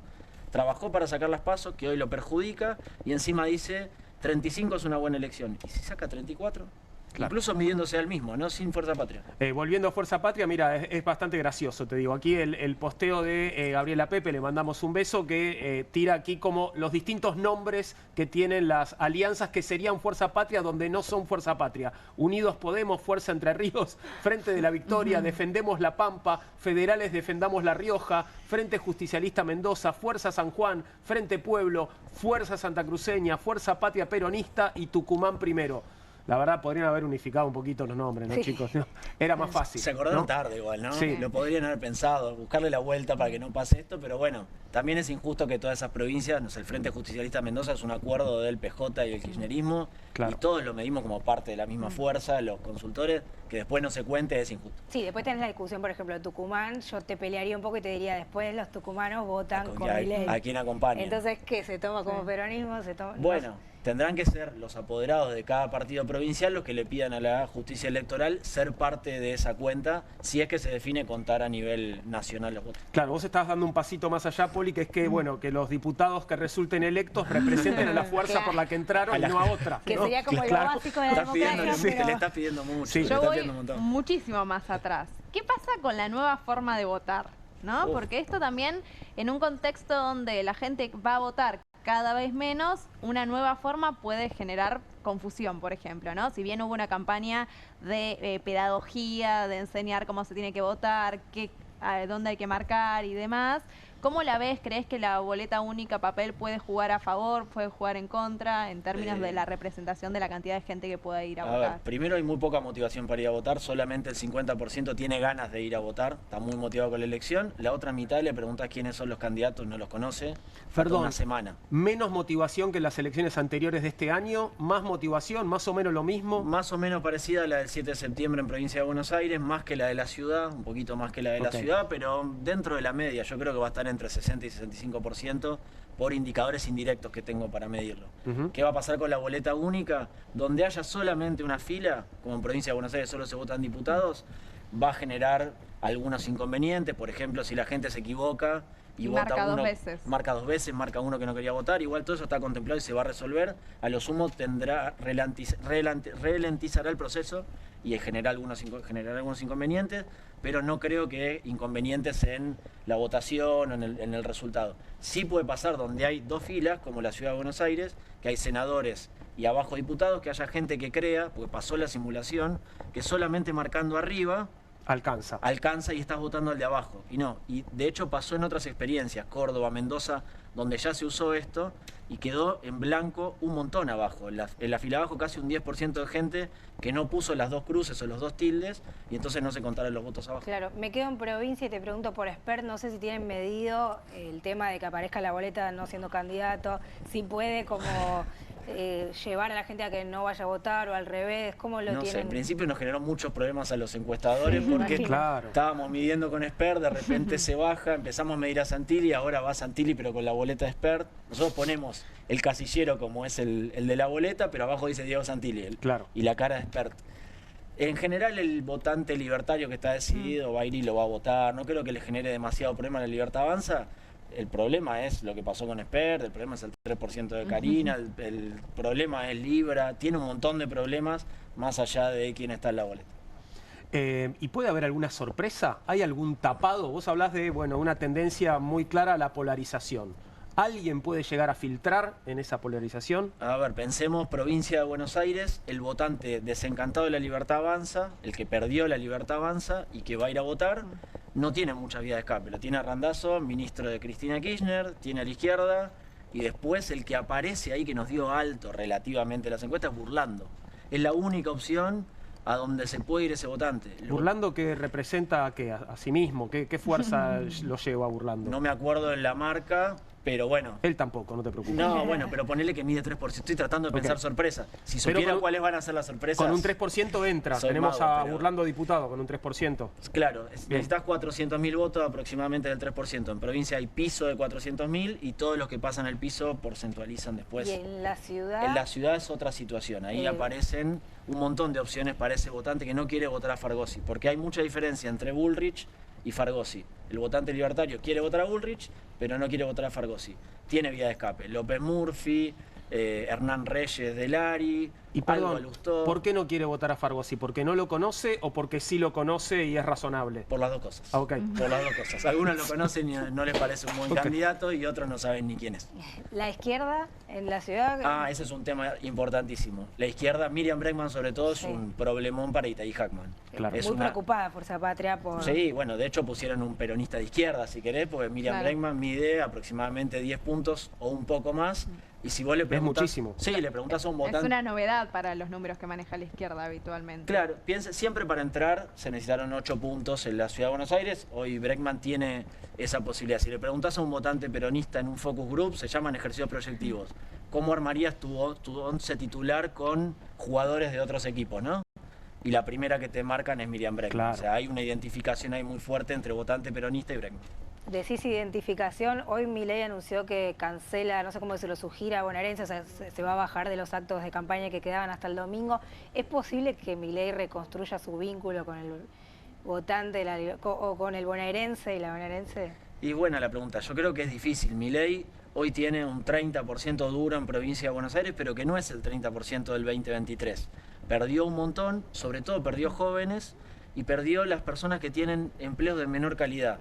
trabajó para sacar las PASO, que hoy lo perjudica, y encima dice 35 es una buena elección. ¿Y si saca 34? Claro. Incluso midiéndose al mismo, ¿no? Sin Fuerza Patria. Volviendo a Fuerza Patria, mira, es bastante gracioso, te digo. Aquí el posteo de Gabriela Pepe, le mandamos un beso, que tira aquí como los distintos nombres que tienen las alianzas que serían Fuerza Patria, donde no son Fuerza Patria. Unidos Podemos, Fuerza Entre Ríos, Frente de la Victoria, Defendemos La Pampa, Federales Defendamos La Rioja, Frente Justicialista Mendoza, Fuerza San Juan, Frente Pueblo, Fuerza Santacruceña, Fuerza Patria Peronista y Tucumán Primero. La verdad, podrían haber unificado un poquito los nombres, ¿no, chicos? ¿No? Era más fácil. Se acordaron, ¿no? Tarde igual, ¿no? Sí. Lo podrían haber pensado, buscarle la vuelta para que no pase esto, pero bueno, también es injusto que todas esas provincias, no sé, el Frente Justicialista Mendoza es un acuerdo del PJ y el kirchnerismo, y todos lo medimos como parte de la misma fuerza, los consultores, que después no se cuente es injusto. Sí, después tenés la discusión, por ejemplo, de Tucumán, yo te pelearía un poco y te diría, después los tucumanos votan con Milei. ¿A quién acompaña? Entonces, ¿qué? ¿Se toma como peronismo? ¿Se toma? Bueno, tendrán que ser los apoderados de cada partido provincial los que le pidan a la justicia electoral ser parte de esa cuenta, si es que se define contar a nivel nacional los votos. Claro, vos estás dando un pasito más allá, Poli, que es que, bueno, que los diputados que resulten electos representen a la fuerza por la que entraron y no a otra. Que sería como lo básico de la democracia. Le estás pidiendo mucho. Sí, yo voy muchísimo más atrás. ¿Qué pasa con la nueva forma de votar? ¿No? Porque esto también, en un contexto donde la gente va a votar cada vez menos, una nueva forma puede generar confusión, por ejemplo, ¿no? Si bien hubo una campaña de pedagogía, de enseñar cómo se tiene que votar, dónde hay que marcar y demás, ¿cómo la ves? ¿Crees que la boleta única papel puede jugar a favor, puede jugar en contra, en términos de la representación de la cantidad de gente que pueda ir a votar? Ver, primero hay muy poca motivación para ir a votar, solamente el 50% tiene ganas de ir a votar, está muy motivado con la elección. La otra mitad le preguntas quiénes son los candidatos, no los conoce. Perdón, una semana. ¿Menos motivación que en las elecciones anteriores de este año? ¿Más motivación? ¿Más o menos lo mismo? Más o menos parecida a la del 7 de septiembre en provincia de Buenos Aires, más que la de la ciudad, un poquito más que la de la ciudad, pero dentro de la media, yo creo que va a estar entre 60 y 65% por indicadores indirectos que tengo para medirlo. ¿Qué va a pasar con la boleta única? Donde haya solamente una fila, como en provincia de Buenos Aires solo se votan diputados, va a generar algunos inconvenientes. Por ejemplo, si la gente se equivoca y vota marca uno, marca dos veces, marca uno que no quería votar, igual todo eso está contemplado y se va a resolver. A lo sumo ralentizará el proceso y generará algunos inconvenientes, pero no creo que inconvenientes en la votación o en el resultado. Sí puede pasar donde hay dos filas, como la Ciudad de Buenos Aires, que hay senadores y abajo diputados, que haya gente que crea, porque pasó la simulación, que solamente marcando arriba alcanza y estás votando al de abajo. Y no, y de hecho pasó en otras experiencias, Córdoba, Mendoza, donde ya se usó esto y quedó en blanco un montón abajo. En la fila abajo casi un 10% de gente que no puso las dos cruces o los dos tildes y entonces no se contaron los votos abajo. Claro, me quedo en provincia y te pregunto por Espert, no sé si tienen medido el tema de que aparezca la boleta no siendo candidato, si puede como llevar a la gente a que no vaya a votar o al revés, ¿cómo lo tienen? No sé, en principio nos generó muchos problemas a los encuestadores porque estábamos midiendo con Espert, de repente se baja, empezamos a medir a Santilli, ahora va Santilli pero con la boleta de Espert. Nosotros ponemos el casillero como es el de la boleta, pero abajo dice Diego Santilli y la cara de Espert. En general el votante libertario que está decidido va a ir y lo va a votar, no creo que le genere demasiado problema a la Libertad Avanza. El problema es lo que pasó con Espert, el problema es el 3% de Carina, el problema es Libra, tiene un montón de problemas más allá de quién está en la boleta. ¿Y puede haber alguna sorpresa? ¿Hay algún tapado? Vos hablás de una tendencia muy clara a la polarización. ¿Alguien puede llegar a filtrar en esa polarización? A ver, pensemos provincia de Buenos Aires, el votante desencantado de la Libertad Avanza, el que perdió la Libertad Avanza y que va a ir a votar, no tiene mucha vía de escape. Lo tiene a Randazzo, ministro de Cristina Kirchner, tiene a la izquierda, y después el que aparece ahí, que nos dio alto relativamente las encuestas, Burlando. Es la única opción a donde se puede ir ese votante. ¿Burlando que representa a qué? ¿A sí mismo? ¿Qué fuerza lo lleva a Burlando? No me acuerdo en la marca, Pero bueno. Él tampoco, no te preocupes. No, bueno, pero ponele que mide 3%. Estoy tratando de pensar sorpresa. Si supiera cuáles van a ser las sorpresas... Con un 3% entra. Tenemos a Burlando diputado con un 3%. Claro, necesitas 400.000 votos, aproximadamente del 3%. En provincia hay piso de 400.000 y todos los que pasan el piso porcentualizan después. ¿Y en la ciudad? En la ciudad es otra situación. Ahí aparecen un montón de opciones para ese votante que no quiere votar a Fargosi. Porque hay mucha diferencia entre Bullrich y Fargosi. El votante libertario quiere votar a Bullrich, pero no quiere votar a Fargosi. Tiene vía de escape. López Murphy, Hernán Reyes de Lari, y perdón, ¿por qué no quiere votar a Fargosi? ¿Porque no lo conoce o porque sí lo conoce y es razonable? Por las dos cosas. Okay. Por las dos cosas. Algunos lo conocen y no les parece un buen candidato y otros no saben ni quién es. ¿La izquierda en la ciudad? Ah, ese es un tema importantísimo. La izquierda, Miriam Bregman sobre todo, es un problemón para Itay Hackman. Claro. Es muy preocupada Fuerza Patria por... Sí, bueno, de hecho pusieron un peronista de izquierda, si querés, porque Miriam Bregman mide aproximadamente 10 puntos o un poco más. Y si vos le preguntás... Es muchísimo. Sí, le preguntás a un votante... Es una novedad para los números que maneja la izquierda habitualmente. Claro, siempre para entrar se necesitaron 8 puntos en la Ciudad de Buenos Aires. Hoy Bregman tiene esa posibilidad. Si le preguntás a un votante peronista en un focus group, se llaman ejercicios proyectivos. ¿Cómo armarías tu 11 titular con jugadores de otros equipos, no? Y la primera que te marcan es Miriam Bregman. Claro. O sea, hay una identificación ahí muy fuerte entre votante peronista y Bregman. Decís identificación, hoy Milei anunció que cancela, no sé cómo decirlo, su gira bonaerense, o sea, se va a bajar de los actos de campaña que quedaban hasta el domingo. ¿Es posible que Milei reconstruya su vínculo con el votante o con el bonaerense y la bonaerense? Y buena la pregunta, yo creo que es difícil. Milei hoy tiene un 30% duro en provincia de Buenos Aires, pero que no es el 30% del 2023. Perdió un montón, sobre todo perdió jóvenes, y perdió las personas que tienen empleos de menor calidad,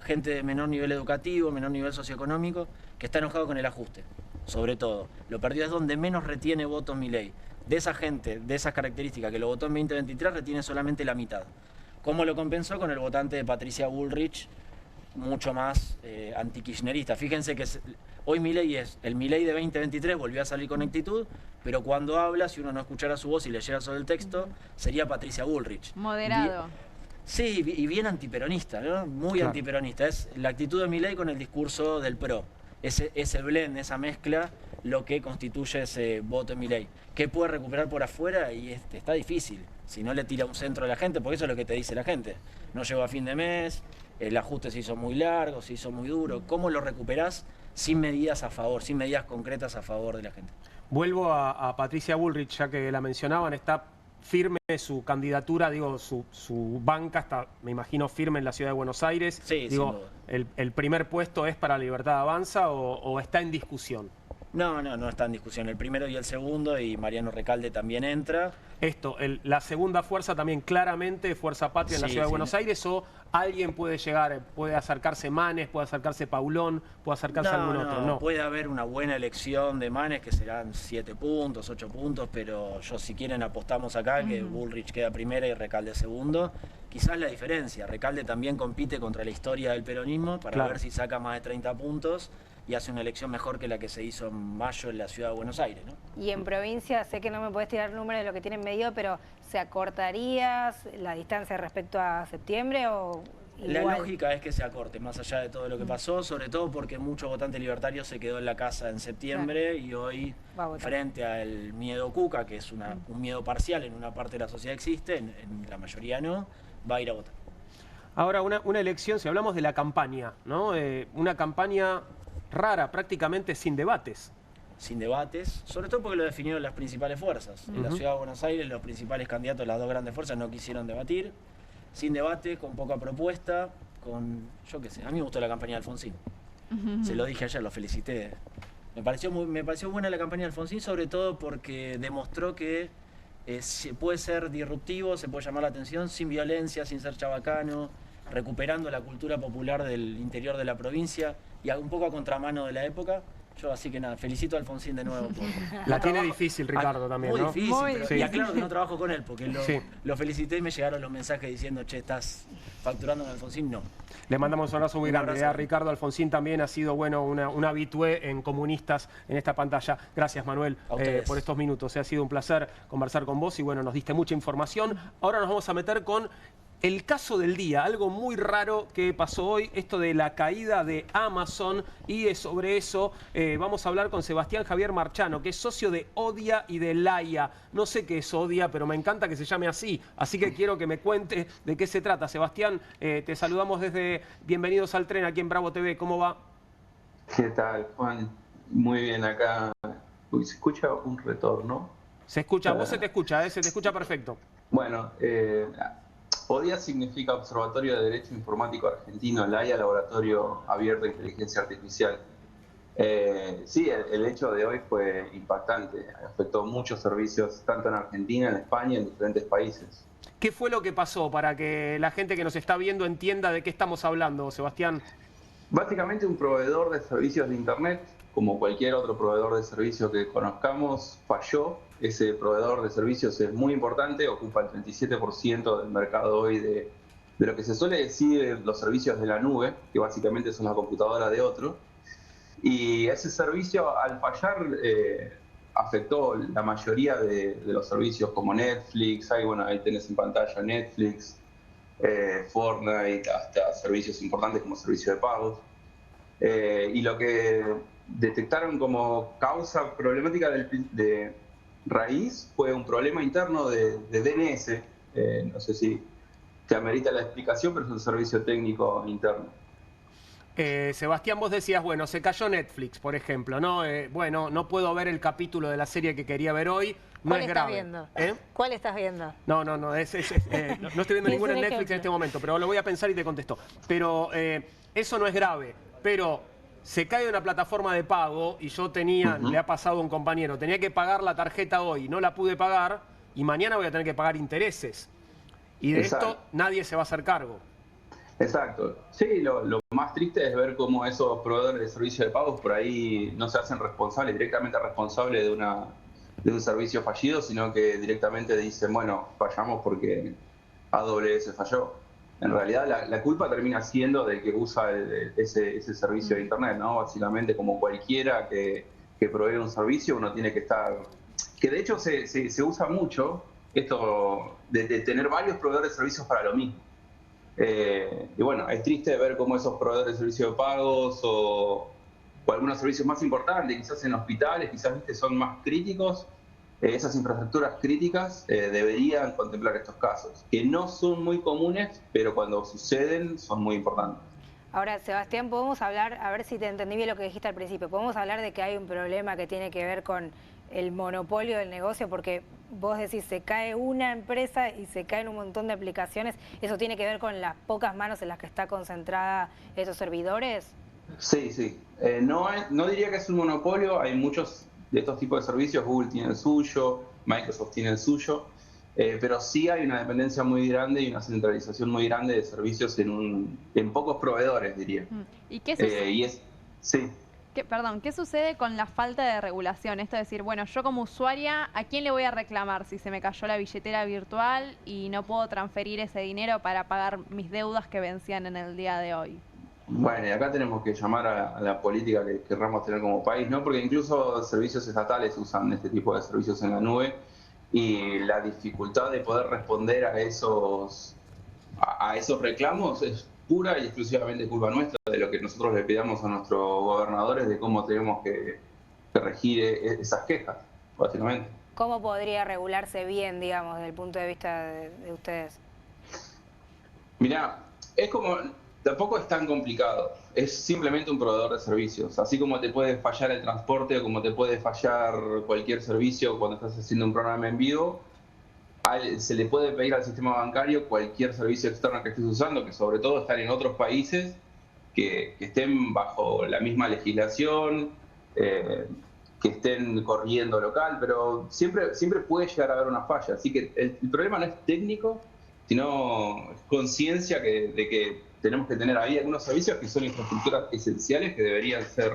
gente de menor nivel educativo, menor nivel socioeconómico, que está enojado con el ajuste, sobre todo. Lo perdió es donde menos retiene votos Milei. De esa gente, de esas características que lo votó en 2023, retiene solamente la mitad. ¿Cómo lo compensó? Con el votante de Patricia Bullrich, mucho más anti-kirchnerista. Fíjense que hoy Milei es el Milei de 2023, volvió a salir con actitud, pero cuando habla, si uno no escuchara su voz y leyera solo el texto, sería Patricia Bullrich. Moderado. Sí, y bien antiperonista, ¿no? Muy antiperonista. Es la actitud de Milei con el discurso del PRO. Ese blend, esa mezcla, lo que constituye ese voto de Milei. ¿Qué puede recuperar por afuera? Y está difícil. Si no le tira un centro a la gente, porque eso es lo que te dice la gente. No llegó a fin de mes, el ajuste se hizo muy largo, se hizo muy duro. ¿Cómo lo recuperás sin medidas a favor, sin medidas concretas a favor de la gente? Vuelvo a Patricia Bullrich, ya que la mencionaban, está firme su candidatura, digo, su banca está, me imagino, firme en la Ciudad de Buenos Aires. Sí, digo, el primer puesto es para Libertad Avanza o está en discusión. No está en discusión. El primero y el segundo, y Mariano Recalde también entra. La segunda fuerza también claramente, Fuerza Patria en la Ciudad de Buenos Aires, o alguien puede llegar, puede acercarse Manes, puede acercarse Paulón, puede acercarse algún otro. No, puede haber una buena elección de Manes que serán 7 puntos, 8 puntos, pero si quieren apostamos acá que Bullrich queda primera y Recalde segundo. Quizás la diferencia, Recalde también compite contra la historia del peronismo para ver si saca más de 30 puntos y hace una elección mejor que la que se hizo en mayo en la Ciudad de Buenos Aires, ¿no? Y en provincia, sé que no me podés tirar números de lo que tienen medido, pero ¿se acortaría la distancia respecto a septiembre o igual? La lógica es que se acorte, más allá de todo lo que pasó, sobre todo porque mucho votante libertario se quedó en la casa en septiembre y hoy, frente al miedo cuca, que es un miedo parcial, en una parte de la sociedad existe, en la mayoría no, va a ir a votar. Ahora, una elección, si hablamos de la campaña, ¿no? Una campaña rara, prácticamente sin debates. Sin debates, sobre todo porque lo definieron las principales fuerzas. En la Ciudad de Buenos Aires los principales candidatos, las dos grandes fuerzas, no quisieron debatir. Sin debate, con poca propuesta, yo qué sé, a mí me gustó la campaña de Alfonsín. Se lo dije ayer, lo felicité. Me pareció buena la campaña de Alfonsín, sobre todo porque demostró que se puede ser disruptivo, se puede llamar la atención sin violencia, sin ser chabacano, recuperando la cultura popular del interior de la provincia y un poco a contramano de la época. Yo así que nada, felicito a Alfonsín de nuevo. La tiene difícil Ricardo también, muy ¿no? Difícil, muy pero difícil. Y aclaro que no trabajo con él, porque lo felicité y me llegaron los mensajes diciendo, che, ¿estás facturando con Alfonsín? No. Le mandamos un abrazo muy grande a Ricardo. Alfonsín también ha sido, bueno, un habitué en Comunistas en esta pantalla. Gracias, Manuel, por estos minutos. Ha sido un placer conversar con vos y, bueno, nos diste mucha información. Ahora nos vamos a meter con El caso del día, algo muy raro que pasó hoy, esto de la caída de Amazon, y sobre eso vamos a hablar con Sebastián Javier Marchano, que es socio de Odia y de Laia. No sé qué es Odia, pero me encanta que se llame así que quiero que me cuente de qué se trata. Sebastián, te saludamos desde Bienvenidos al Tren aquí en Bravo TV, ¿cómo va? ¿Qué tal, Juan? Muy bien acá. Uy, ¿se escucha un retorno? Se escucha, vos se te escucha perfecto. Bueno, ODIA significa Observatorio de Derecho Informático Argentino, Laia, Laboratorio Abierto de Inteligencia Artificial. Sí, el hecho de hoy fue impactante, afectó muchos servicios, tanto en Argentina, en España, en diferentes países. ¿Qué fue lo que pasó para que la gente que nos está viendo entienda de qué estamos hablando, Sebastián? Básicamente un proveedor de servicios de Internet, como cualquier otro proveedor de servicios que conozcamos, falló. Ese proveedor de servicios es muy importante, ocupa el 37% del mercado hoy de lo que se suele decir los servicios de la nube, que básicamente son la computadora de otro. Y ese servicio, al fallar, afectó la mayoría de los servicios como Netflix, ahí tenés en pantalla Netflix, Fortnite, hasta servicios importantes como servicio de pagos. Y lo que detectaron como causa problemática de raíz fue un problema interno de DNS. No sé si te amerita la explicación, pero es un servicio técnico interno. Sebastián, vos decías, bueno, se cayó Netflix, por ejemplo, ¿no? Bueno, no puedo ver el capítulo de la serie que quería ver hoy. No es grave. Viendo? ¿Cuál estás viendo? No, no estoy viendo ninguna en Netflix en este momento, pero lo voy a pensar y te contesto. Pero eso no es grave, pero se cae de una plataforma de pago y yo le ha pasado a un compañero, tenía que pagar la tarjeta hoy, no la pude pagar y mañana voy a tener que pagar intereses. Y de esto nadie se va a hacer cargo. Exacto. Sí, lo más triste es ver cómo esos proveedores de servicios de pagos por ahí no se hacen directamente responsables de un servicio fallido, sino que directamente dicen, bueno, fallamos porque AWS falló. En realidad la culpa termina siendo del que usa ese servicio de Internet, ¿no? Básicamente, como cualquiera que provee un servicio, uno tiene que estar... Que de hecho se usa mucho esto de tener varios proveedores de servicios para lo mismo. Y bueno, es triste ver cómo esos proveedores de servicios de pagos o algunos servicios más importantes, quizás en hospitales, quizás son más críticos, esas infraestructuras críticas deberían contemplar estos casos, que no son muy comunes, pero cuando suceden son muy importantes. Ahora, Sebastián, podemos hablar, a ver si te entendí bien lo que dijiste al principio, podemos hablar de que hay un problema que tiene que ver con el monopolio del negocio, porque vos decís, se cae una empresa y se caen un montón de aplicaciones, ¿eso tiene que ver con las pocas manos en las que está concentrada esos servidores? Sí, sí. No diría que es un monopolio, hay muchos de estos tipos de servicios, Google tiene el suyo, Microsoft tiene el suyo, pero sí hay una dependencia muy grande y una centralización muy grande de servicios en pocos proveedores, diría. ¿Y qué sucede? Sí. ¿Qué sucede con la falta de regulación? Esto es decir, bueno, yo como usuaria, ¿a quién le voy a reclamar si se me cayó la billetera virtual y no puedo transferir ese dinero para pagar mis deudas que vencían en el día de hoy? Bueno, y acá tenemos que llamar a la política que querramos tener como país, ¿no? Porque incluso servicios estatales usan este tipo de servicios en la nube y la dificultad de poder responder a esos reclamos es pura y exclusivamente culpa nuestra, de lo que nosotros le pidamos a nuestros gobernadores de cómo tenemos que regir esas quejas, básicamente. ¿Cómo podría regularse bien, digamos, desde el punto de vista de ustedes? Mirá, tampoco es tan complicado, es simplemente un proveedor de servicios. Así como te puede fallar el transporte o como te puede fallar cualquier servicio cuando estás haciendo un programa en vivo, se le puede pedir al sistema bancario cualquier servicio externo que estés usando, que sobre todo están en otros países que estén bajo la misma legislación, que estén corriendo local, pero siempre puede llegar a haber una falla. Así que el problema no es técnico, sino conciencia de que tenemos que tener ahí algunos servicios que son infraestructuras esenciales que deberían ser,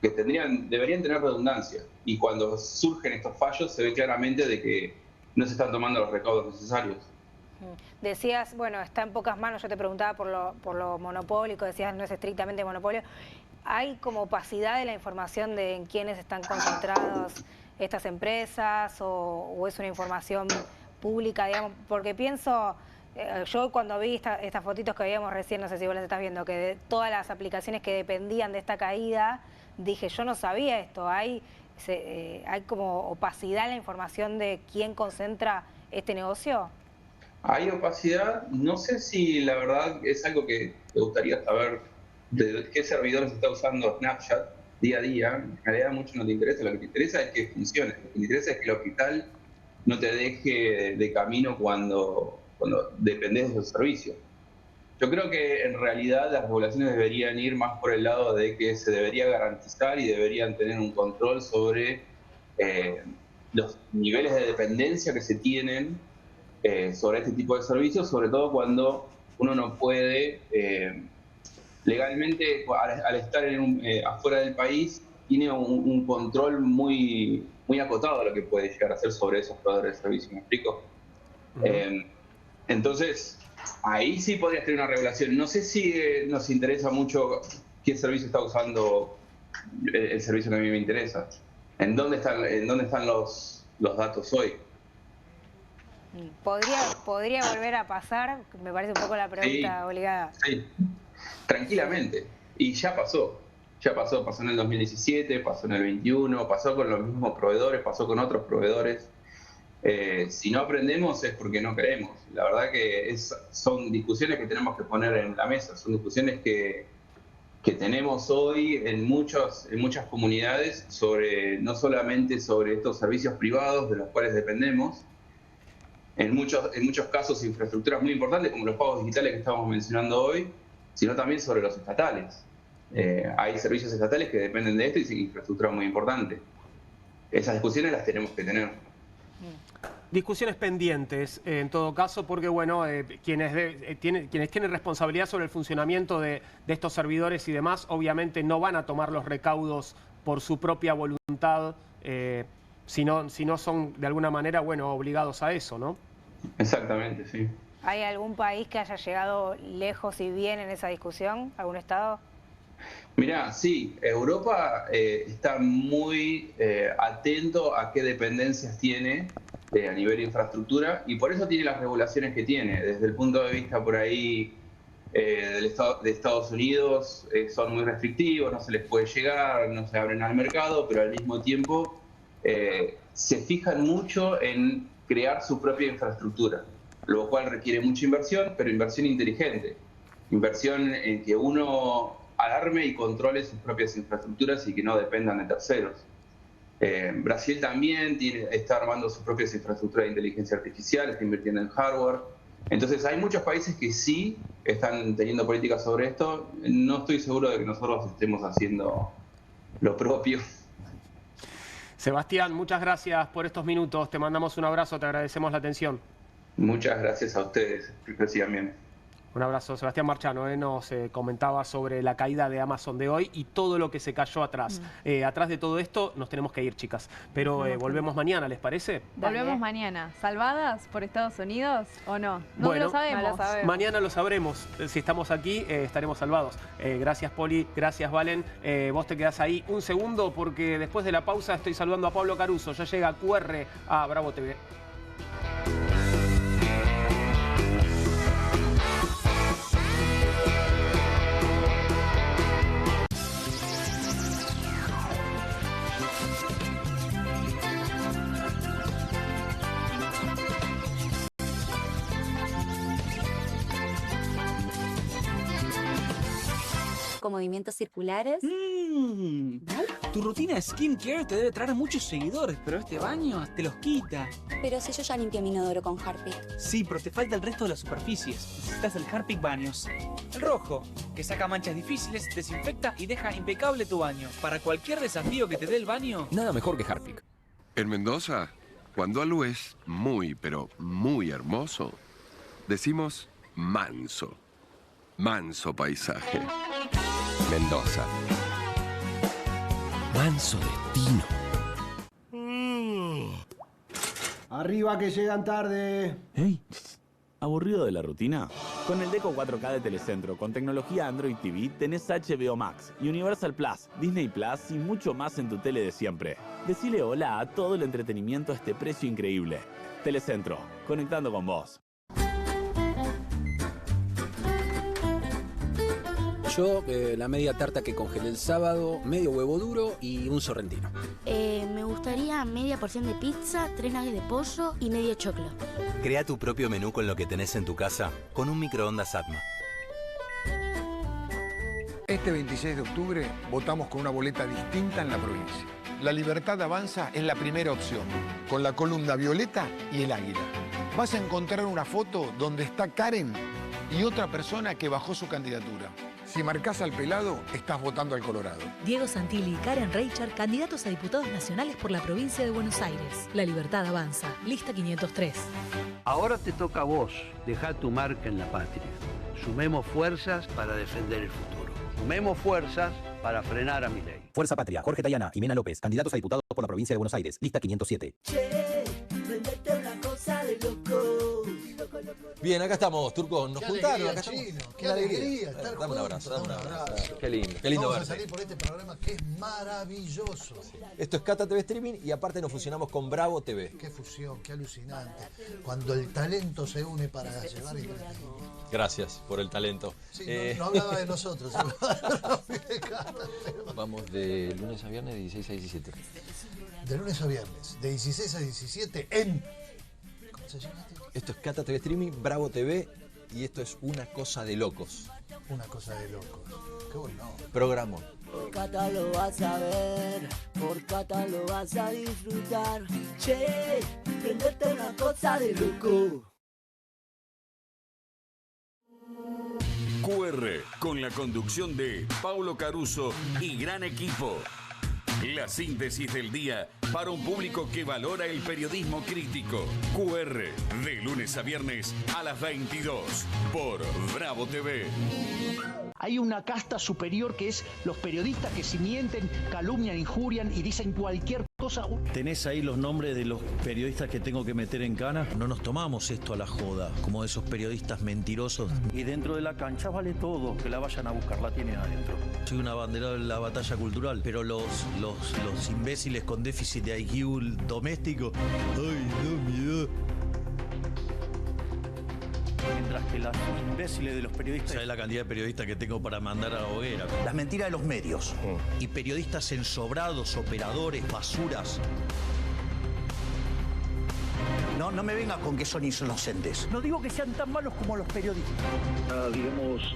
deberían tener redundancia. Y cuando surgen estos fallos se ve claramente de que no se están tomando los recaudos necesarios. Decías, bueno, está en pocas manos, yo te preguntaba por lo monopólico, decías no es estrictamente monopolio. ¿Hay como opacidad de la información de en quiénes están concentrados estas empresas o es una información pública, digamos, porque pienso, yo cuando vi estas fotitos que veíamos recién, no sé si vos las estás viendo, que de todas las aplicaciones que dependían de esta caída, dije, yo no sabía esto, hay como opacidad en la información de quién concentra este negocio. Hay opacidad, no sé si la verdad es algo que te gustaría saber de qué servidores está usando Snapchat día a día. En realidad mucho no te interesa, lo que te interesa es que funcione, lo que te interesa es que el hospital no te deje de camino cuando dependés de su servicio. Yo creo que en realidad las regulaciones deberían ir más por el lado de que se debería garantizar y deberían tener un control sobre los niveles de dependencia que se tienen sobre este tipo de servicios, sobre todo cuando uno no puede legalmente, al estar afuera del país, tiene un control muy acotado de lo que puede llegar a hacer sobre esos proveedores de servicios. ¿Me explico? Entonces, ahí sí podría tener una regulación. No sé si nos interesa mucho qué servicio está usando el servicio que a mí me interesa. ¿En dónde están los datos hoy? ¿Podría volver a pasar? Me parece un poco la pregunta obligada. Sí, tranquilamente. Y ya pasó. Pasó en el 2017, pasó en el 21, pasó con los mismos proveedores, pasó con otros proveedores. Si no aprendemos es porque no queremos. La verdad que son discusiones que tenemos que poner en la mesa, son discusiones que tenemos hoy en muchas comunidades, no solamente sobre estos servicios privados de los cuales dependemos, en muchos casos infraestructuras muy importantes como los pagos digitales que estamos mencionando hoy, sino también sobre los estatales. Hay servicios estatales que dependen de esto y es infraestructura muy importante. Esas discusiones las tenemos que tener. Discusiones pendientes, en todo caso, porque bueno, quienes tienen responsabilidad sobre el funcionamiento de estos servidores y demás, obviamente no van a tomar los recaudos por su propia voluntad, si no son de alguna manera, bueno, obligados a eso, ¿no? Exactamente, sí. ¿Hay algún país que haya llegado lejos y bien en esa discusión? ¿Algún estado? Mirá, sí, Europa está muy atento a qué dependencias tiene a nivel de infraestructura y por eso tiene las regulaciones que tiene. Desde el punto de vista por ahí de Estados Unidos son muy restrictivos, no se les puede llegar, no se abren al mercado, pero al mismo tiempo se fijan mucho en crear su propia infraestructura, lo cual requiere mucha inversión, pero inversión inteligente. Inversión en que uno alarme y controle sus propias infraestructuras y que no dependan de terceros. Brasil también está armando sus propias infraestructuras de inteligencia artificial, está invirtiendo en hardware. Entonces hay muchos países que sí están teniendo políticas sobre esto. No estoy seguro de que nosotros estemos haciendo lo propio. Sebastián, muchas gracias por estos minutos. Te mandamos un abrazo, te agradecemos la atención. Muchas gracias a ustedes, que sigan bien. Un abrazo. Sebastián Marchano nos comentaba sobre la caída de Amazon de hoy y todo lo que se cayó atrás. Atrás de todo esto nos tenemos que ir, chicas. Pero volvemos mañana, ¿les parece? Volvemos mañana. ¿Salvadas por Estados Unidos o no? No bueno, lo sabemos. No lo sabemos. Mañana lo sabremos. Si estamos aquí, estaremos salvados. Gracias, Poli. Gracias, Valen. Vos te quedás ahí un segundo porque después de la pausa estoy saludando a Pablo Caruso. Ya llega QR a Bravo TV. Con movimientos circulares. Tu rutina de skincare te debe traer muchos seguidores, pero este baño te los quita. Pero si yo ya limpié mi inodoro con Harpic. Sí, pero te falta el resto de las superficies. Necesitas el Harpic Baños. El rojo, que saca manchas difíciles, desinfecta y deja impecable tu baño. Para cualquier desafío que te dé el baño, nada mejor que Harpic. En Mendoza, cuando algo es muy, pero muy hermoso, decimos manso. Manso paisaje. Mendoza. Manso destino. Arriba que llegan tarde. ¡Ey! ¿Aburrido de la rutina? Con el Deco 4K de Telecentro, con tecnología Android TV, tenés HBO Max, Universal Plus, Disney Plus y mucho más en tu tele de siempre. Decile hola a todo el entretenimiento a este precio increíble. Telecentro, conectando con vos. Yo, la media tarta que congelé el sábado, medio huevo duro y un sorrentino. Me gustaría media porción de pizza, 3 nuggets de pollo y medio choclo. Crea tu propio menú con lo que tenés en tu casa, con un microondas Atma. Este 26 de octubre votamos con una boleta distinta en la provincia. La Libertad Avanza es la primera opción, con la columna violeta y el águila. Vas a encontrar una foto donde está Karen y otra persona que bajó su candidatura. Si marcás al pelado, estás votando al Colorado. Diego Santilli y Karen Reichard, candidatos a diputados nacionales por la provincia de Buenos Aires. La Libertad Avanza, lista 503. Ahora te toca a vos. Dejá tu marca en la patria. Sumemos fuerzas para defender el futuro. Sumemos fuerzas para frenar a Milei. Fuerza Patria, Jorge Tayana y Mena López, candidatos a diputados por la provincia de Buenos Aires, lista 507. Che, vendete una cosa de loco. Bien, acá estamos, Turco. Nos juntaron. Acá Chino, estamos. qué alegría estar Dame un abrazo, juntos, dame un abrazo. Qué lindo Vamos verte. a salir por este programa que es maravilloso. Esto es Cata TV Streaming y aparte nos fusionamos con Bravo TV. Qué fusión, qué alucinante. Cuando el talento se une para llevar entretenimiento. Gracias por el talento. Sí, no hablaba de nosotros. Vamos de lunes a viernes de 16 a 17. De lunes a viernes, de 16 a 17 en... ¿Cómo se llama? Esto es Cata TV Streaming, Bravo TV y esto es Una Cosa de Locos. Una Cosa de Locos. Qué bueno. Programón. Por Cata lo vas a ver, por Cata lo vas a disfrutar. Che, prendete una cosa de loco. QR, con la conducción de Paulo Caruso y gran equipo. La síntesis del día para un público que valora el periodismo crítico. QR, de lunes a viernes a las 22 por Bravo TV. Hay una casta superior que es los periodistas que si mienten, calumnian, injurian y dicen cualquier cosa. ¿Tenés ahí los nombres de los periodistas que tengo que meter en cana? No nos tomamos esto a la joda, como esos periodistas mentirosos. Y dentro de la cancha vale todo, que la vayan a buscar, la tienen adentro. Soy un abanderado de la batalla cultural, pero los imbéciles con déficit de IQ doméstico, ¡ay, no, miedo! Mientras que las imbéciles de los periodistas... ¿Sabes la cantidad de periodistas que tengo para mandar a la hoguera? Las mentiras de los medios. Y periodistas ensobrados, operadores, basuras. No me vengas con que son inocentes. No digo que sean tan malos como los periodistas. Digamos,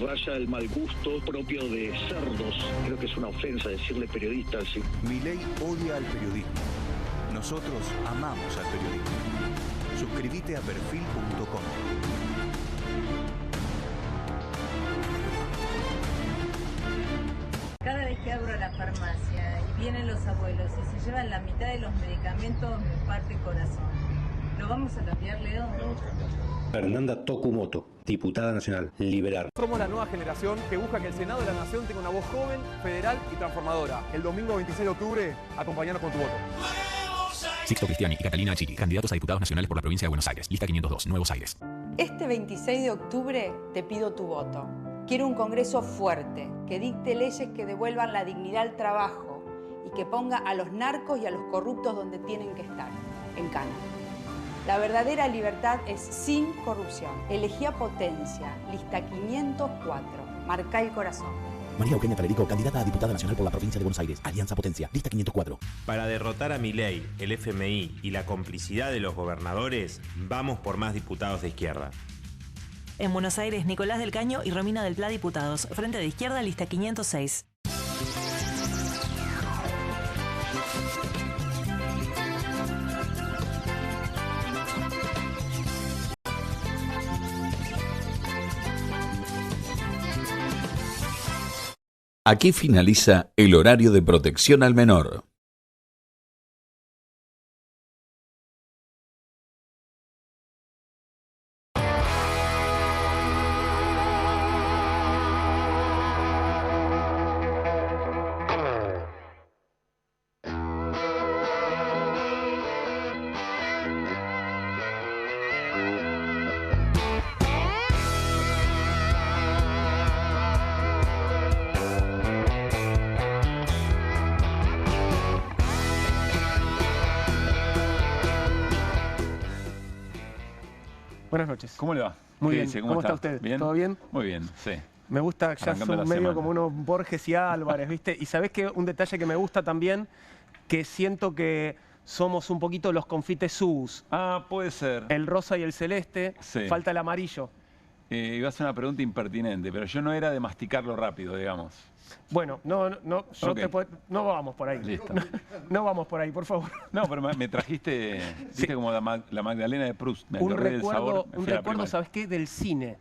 raya el mal gusto propio de cerdos. Creo que es una ofensa decirle periodista así. Milei odia al periodismo. Nosotros amamos al periodismo. Suscríbete a perfil.com. Cada vez que abro la farmacia y vienen los abuelos y se llevan la mitad de los medicamentos, me parte el corazón. ¿Lo vamos a cambiar, Leo? Fernanda Tokumoto, diputada nacional, Liberar. Somos la nueva generación que busca que el Senado de la Nación tenga una voz joven, federal y transformadora. El domingo 26 de octubre, acompáñanos con tu voto. Sixto Cristiani y Catalina Achiri, candidatos a diputados nacionales por la provincia de Buenos Aires, lista 502, Nuevos Aires. Este 26 de octubre te pido tu voto. Quiero un Congreso fuerte, que dicte leyes que devuelvan la dignidad al trabajo y que ponga a los narcos y a los corruptos donde tienen que estar, en cana. La verdadera libertad es sin corrupción. Elegí a Potencia, lista 504. Marcá el corazón. María Eugenia Talerico, candidata a diputada nacional por la provincia de Buenos Aires, Alianza Potencia, lista 504. Para derrotar a Milei, el FMI y la complicidad de los gobernadores, vamos por más diputados de izquierda. En Buenos Aires, Nicolás del Caño y Romina del Pla, diputados. Frente de Izquierda, lista 506. Aquí finaliza el horario de protección al menor. Buenas noches. ¿Cómo le va? Muy bien. Dice? ¿Cómo está usted? ¿Bien? ¿Todo bien? Muy bien, sí. Me gusta, ya Arrancando son la medio semana. como unos Borges y Álvarez, ¿viste? Y ¿sabés qué? Un detalle que me gusta también, que siento que somos un poquito los confites sus. Ah, puede ser. El rosa y el celeste, Sí. falta el amarillo. Iba a hacer una pregunta impertinente, pero yo no era de masticarlo rápido, digamos. Bueno, no, yo Ok. no vamos por ahí. Listo. No vamos por ahí, por favor. No, pero me trajiste, viste, como la Magdalena de Proust. Me Un acordé del sabor, recuerdo, me fui a la primaria. ¿sabes qué? Del cine.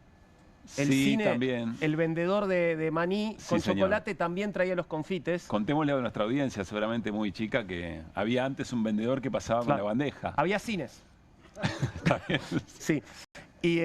El Sí, cine, también. el vendedor de maní Sí, con señor. chocolate también traía los confites. Contémosle a nuestra audiencia, seguramente muy chica, que había antes un vendedor que pasaba con Claro. la bandeja. Había cines. Sí. Y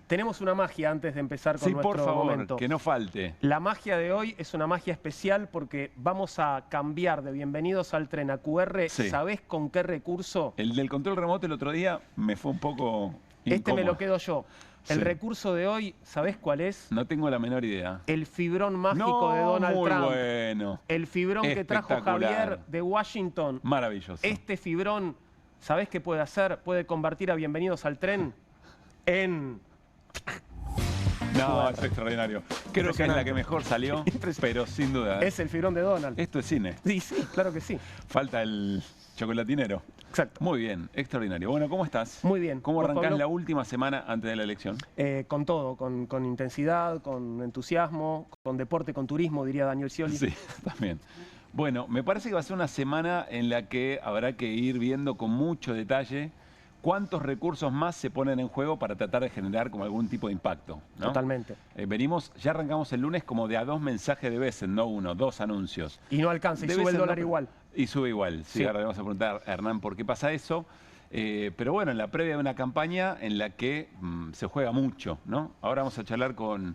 tenemos una magia antes de empezar con Sí, nuestro por favor, momento. que no falte. La magia de hoy es una magia especial porque vamos a cambiar de Bienvenidos al Tren a QR. Sí. ¿Sabés con qué recurso? El del control remoto el otro día me fue un poco Este incómodo. me lo quedo yo. El Sí. recurso de hoy, ¿sabés cuál es? No tengo la menor idea. El fibrón mágico de Donald muy Trump. bueno. El fibrón que trajo Espectacular. Javier de Washington. Maravilloso. Este fibrón, ¿sabés qué puede hacer? Puede convertir a Bienvenidos al Tren en... No, es extraordinario. Creo que es la que mejor salió, pero sin duda. Es el fibrón de Donald. Esto es cine. Sí, sí, claro que sí. Falta el chocolatinero. Exacto. Muy bien, extraordinario. Bueno, ¿cómo estás? Muy bien. ¿Cómo ¿Vos, arrancás Pablo? la última semana antes de la elección? Con todo, con intensidad, con entusiasmo, con deporte, con turismo, diría Daniel Scioli. Sí, también. Bueno, me parece que va a ser una semana en la que habrá que ir viendo con mucho detalle cuántos recursos más se ponen en juego para tratar de generar como algún tipo de impacto, ¿no? Totalmente. Ya arrancamos el lunes como de a 2 mensajes de veces, no uno, 2 anuncios. Y no alcanza, y De sube vez el en dólar no- igual. Y sube igual, sí, Sí. ahora le vamos a preguntar a Hernán por qué pasa eso. Pero bueno, en la previa de una campaña en la que se juega mucho, ¿no? Ahora vamos a charlar con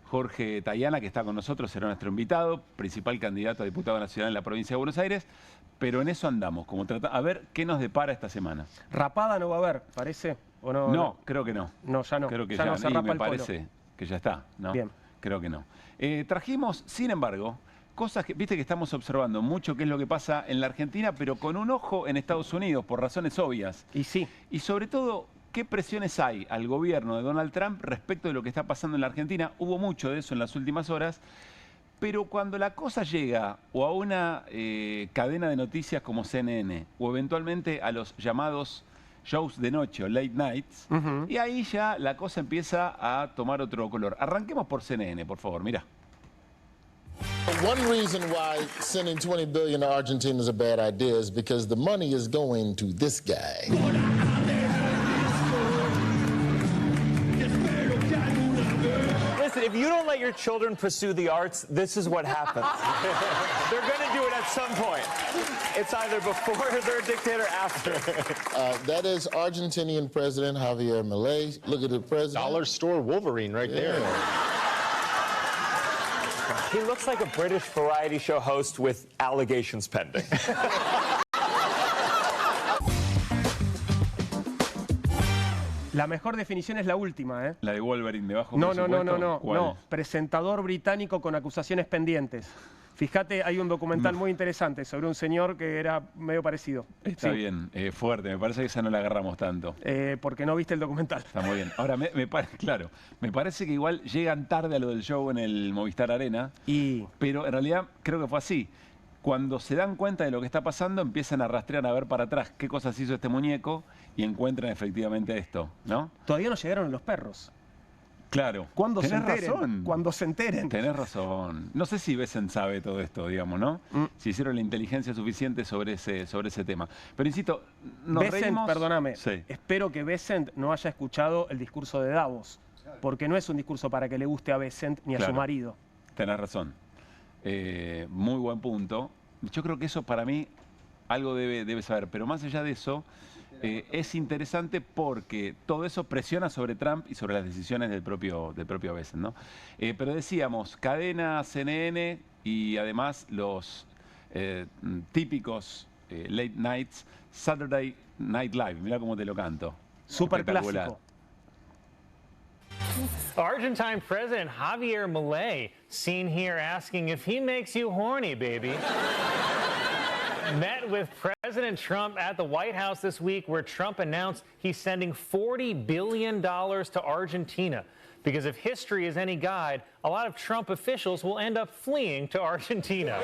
Jorge Tayana, que está con nosotros, será nuestro invitado, principal candidato a diputado nacional en la provincia de Buenos Aires. Pero en eso andamos, como a ver qué nos depara esta semana. Rapada no va a haber, ¿parece? ¿O no? No, creo que no. No, ya no. Creo que ya no se y rapa me el polo. parece que ya está, ¿no? Bien. Creo que no. Trajimos, sin embargo, cosas que, viste que estamos observando mucho qué es lo que pasa en la Argentina, pero con un ojo en Estados Unidos, por razones obvias. Y sí. Y sobre todo, ¿qué presiones hay al gobierno de Donald Trump respecto de lo que está pasando en la Argentina? Hubo mucho de eso en las últimas horas. Pero cuando la cosa llega o a una cadena de noticias como CNN o eventualmente a los llamados shows de noche o late nights, y ahí ya la cosa empieza a tomar otro color. Arranquemos por CNN, por favor, mira. One reason why sending $20 billion to Argentina is a bad idea is because the money is going to this guy. Listen, if you don't let your children pursue the arts, this is what happens. They're going to do it at some point. It's either before they're a dictator or after. That is Argentinian President Javier Milei. Look at the president. Dollar store Wolverine right there. He looks like a British variety show host with allegations pending. La mejor definición es la última, ¿eh? La de Wolverine de bajo No, presupuesto. ¿Cuál? no. Presentador británico con acusaciones pendientes. Fíjate, hay un documental muy interesante sobre un señor que era medio parecido. Está Sí. bien, fuerte. Me parece que esa no la agarramos tanto. Porque no viste el documental. Está muy bien. Ahora, claro, me parece que igual llegan tarde a lo del show en el Movistar Arena. Pero en realidad creo que fue así. Cuando se dan cuenta de lo que está pasando, empiezan a rastrear, a ver para atrás qué cosas hizo este muñeco y encuentran efectivamente esto, ¿no? Todavía no llegaron los perros. Claro. Cuando se Tenés enteren. razón. Cuando se enteren. Tenés razón. No sé si Besen sabe todo esto, digamos, ¿no? Si hicieron la inteligencia suficiente sobre ese tema. Pero insisto, nos Besant, reímos... perdóname, Sí. espero que Besant no haya escuchado el discurso de Davos, porque no es un discurso para que le guste a Besant ni a su Claro. marido. Tenés razón. Muy buen punto. Yo creo que eso para mí algo debe saber. Pero más allá de eso, es interesante porque todo eso presiona sobre Trump y sobre las decisiones del propio Besant, ¿no? Pero decíamos, cadena CNN y además los típicos late nights, Saturday Night Live. Mira cómo te lo canto. Súper Espectacular. clásico. Argentine President Javier Milei seen here asking if he makes you horny, baby. met with President Trump at the White House this week, where Trump announced he's sending $40 billion to Argentina. Because if history is any guide, a lot of Trump officials will end up fleeing to Argentina.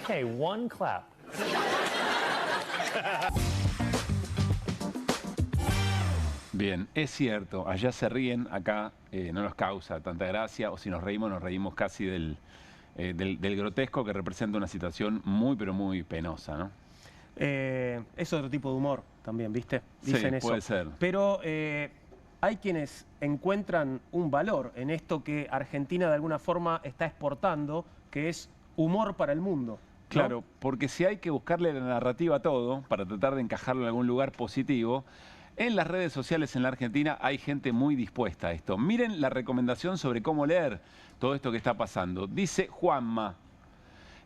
Okay, one clap. Bien, es cierto, allá se ríen, acá no nos causa tanta gracia, o si nos reímos casi del grotesco, que representa una situación muy, pero muy penosa, ¿no? Es otro tipo de humor también, ¿viste? Dicen sí, eso. puede ser. Pero hay quienes encuentran un valor en esto que Argentina de alguna forma está exportando, que es humor para el mundo, ¿no? Claro, porque si hay que buscarle la narrativa a todo, para tratar de encajarlo en algún lugar positivo, en las redes sociales en la Argentina hay gente muy dispuesta a esto. Miren la recomendación sobre cómo leer todo esto que está pasando. Dice Juanma: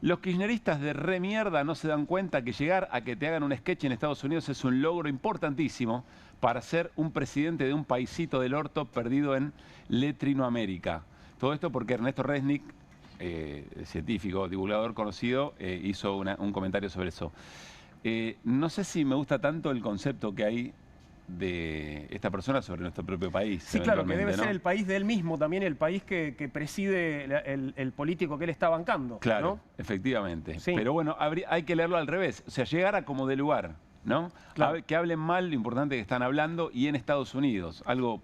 los kirchneristas de re mierda no se dan cuenta que llegar a que te hagan un sketch en Estados Unidos es un logro importantísimo para ser un presidente de un paisito del orto perdido en Latinoamérica. Todo esto porque Ernesto Resnick, científico, divulgador conocido, hizo un comentario sobre eso. No sé si me gusta tanto el concepto que hay de esta persona sobre nuestro propio país. Sí, claro, que debe ¿no? ser el país de él mismo, también el país que preside el político que él está bancando. Claro, ¿no? efectivamente. Sí. Pero bueno, hay que leerlo al revés. O sea, llegar a como de lugar, ¿no? Claro. Que hablen mal lo importante que están hablando y en Estados Unidos. Algo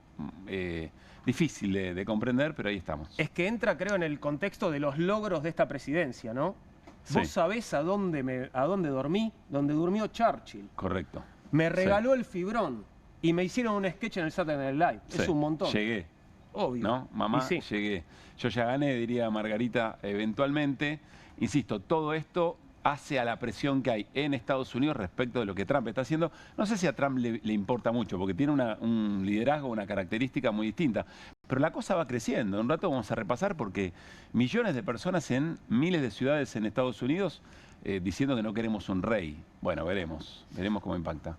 difícil de comprender, pero ahí estamos. Es que entra, creo, en el contexto de los logros de esta presidencia, ¿no? Sí. Vos sabés a dónde dormí, donde durmió Churchill. Correcto. Me regaló el fibrón y me hicieron un sketch en el Saturday Night Live. Sí. Es un montón. Llegué. Obvio. ¿No? Mamá, Y sí. llegué. Yo ya gané, diría Margarita, eventualmente. Insisto, todo esto hace a la presión que hay en Estados Unidos respecto de lo que Trump está haciendo. No sé si a Trump le importa mucho, porque tiene un liderazgo, una característica muy distinta. Pero la cosa va creciendo. Un rato vamos a repasar porque millones de personas en miles de ciudades en Estados Unidos diciendo que no queremos un rey. Bueno, veremos cómo impacta.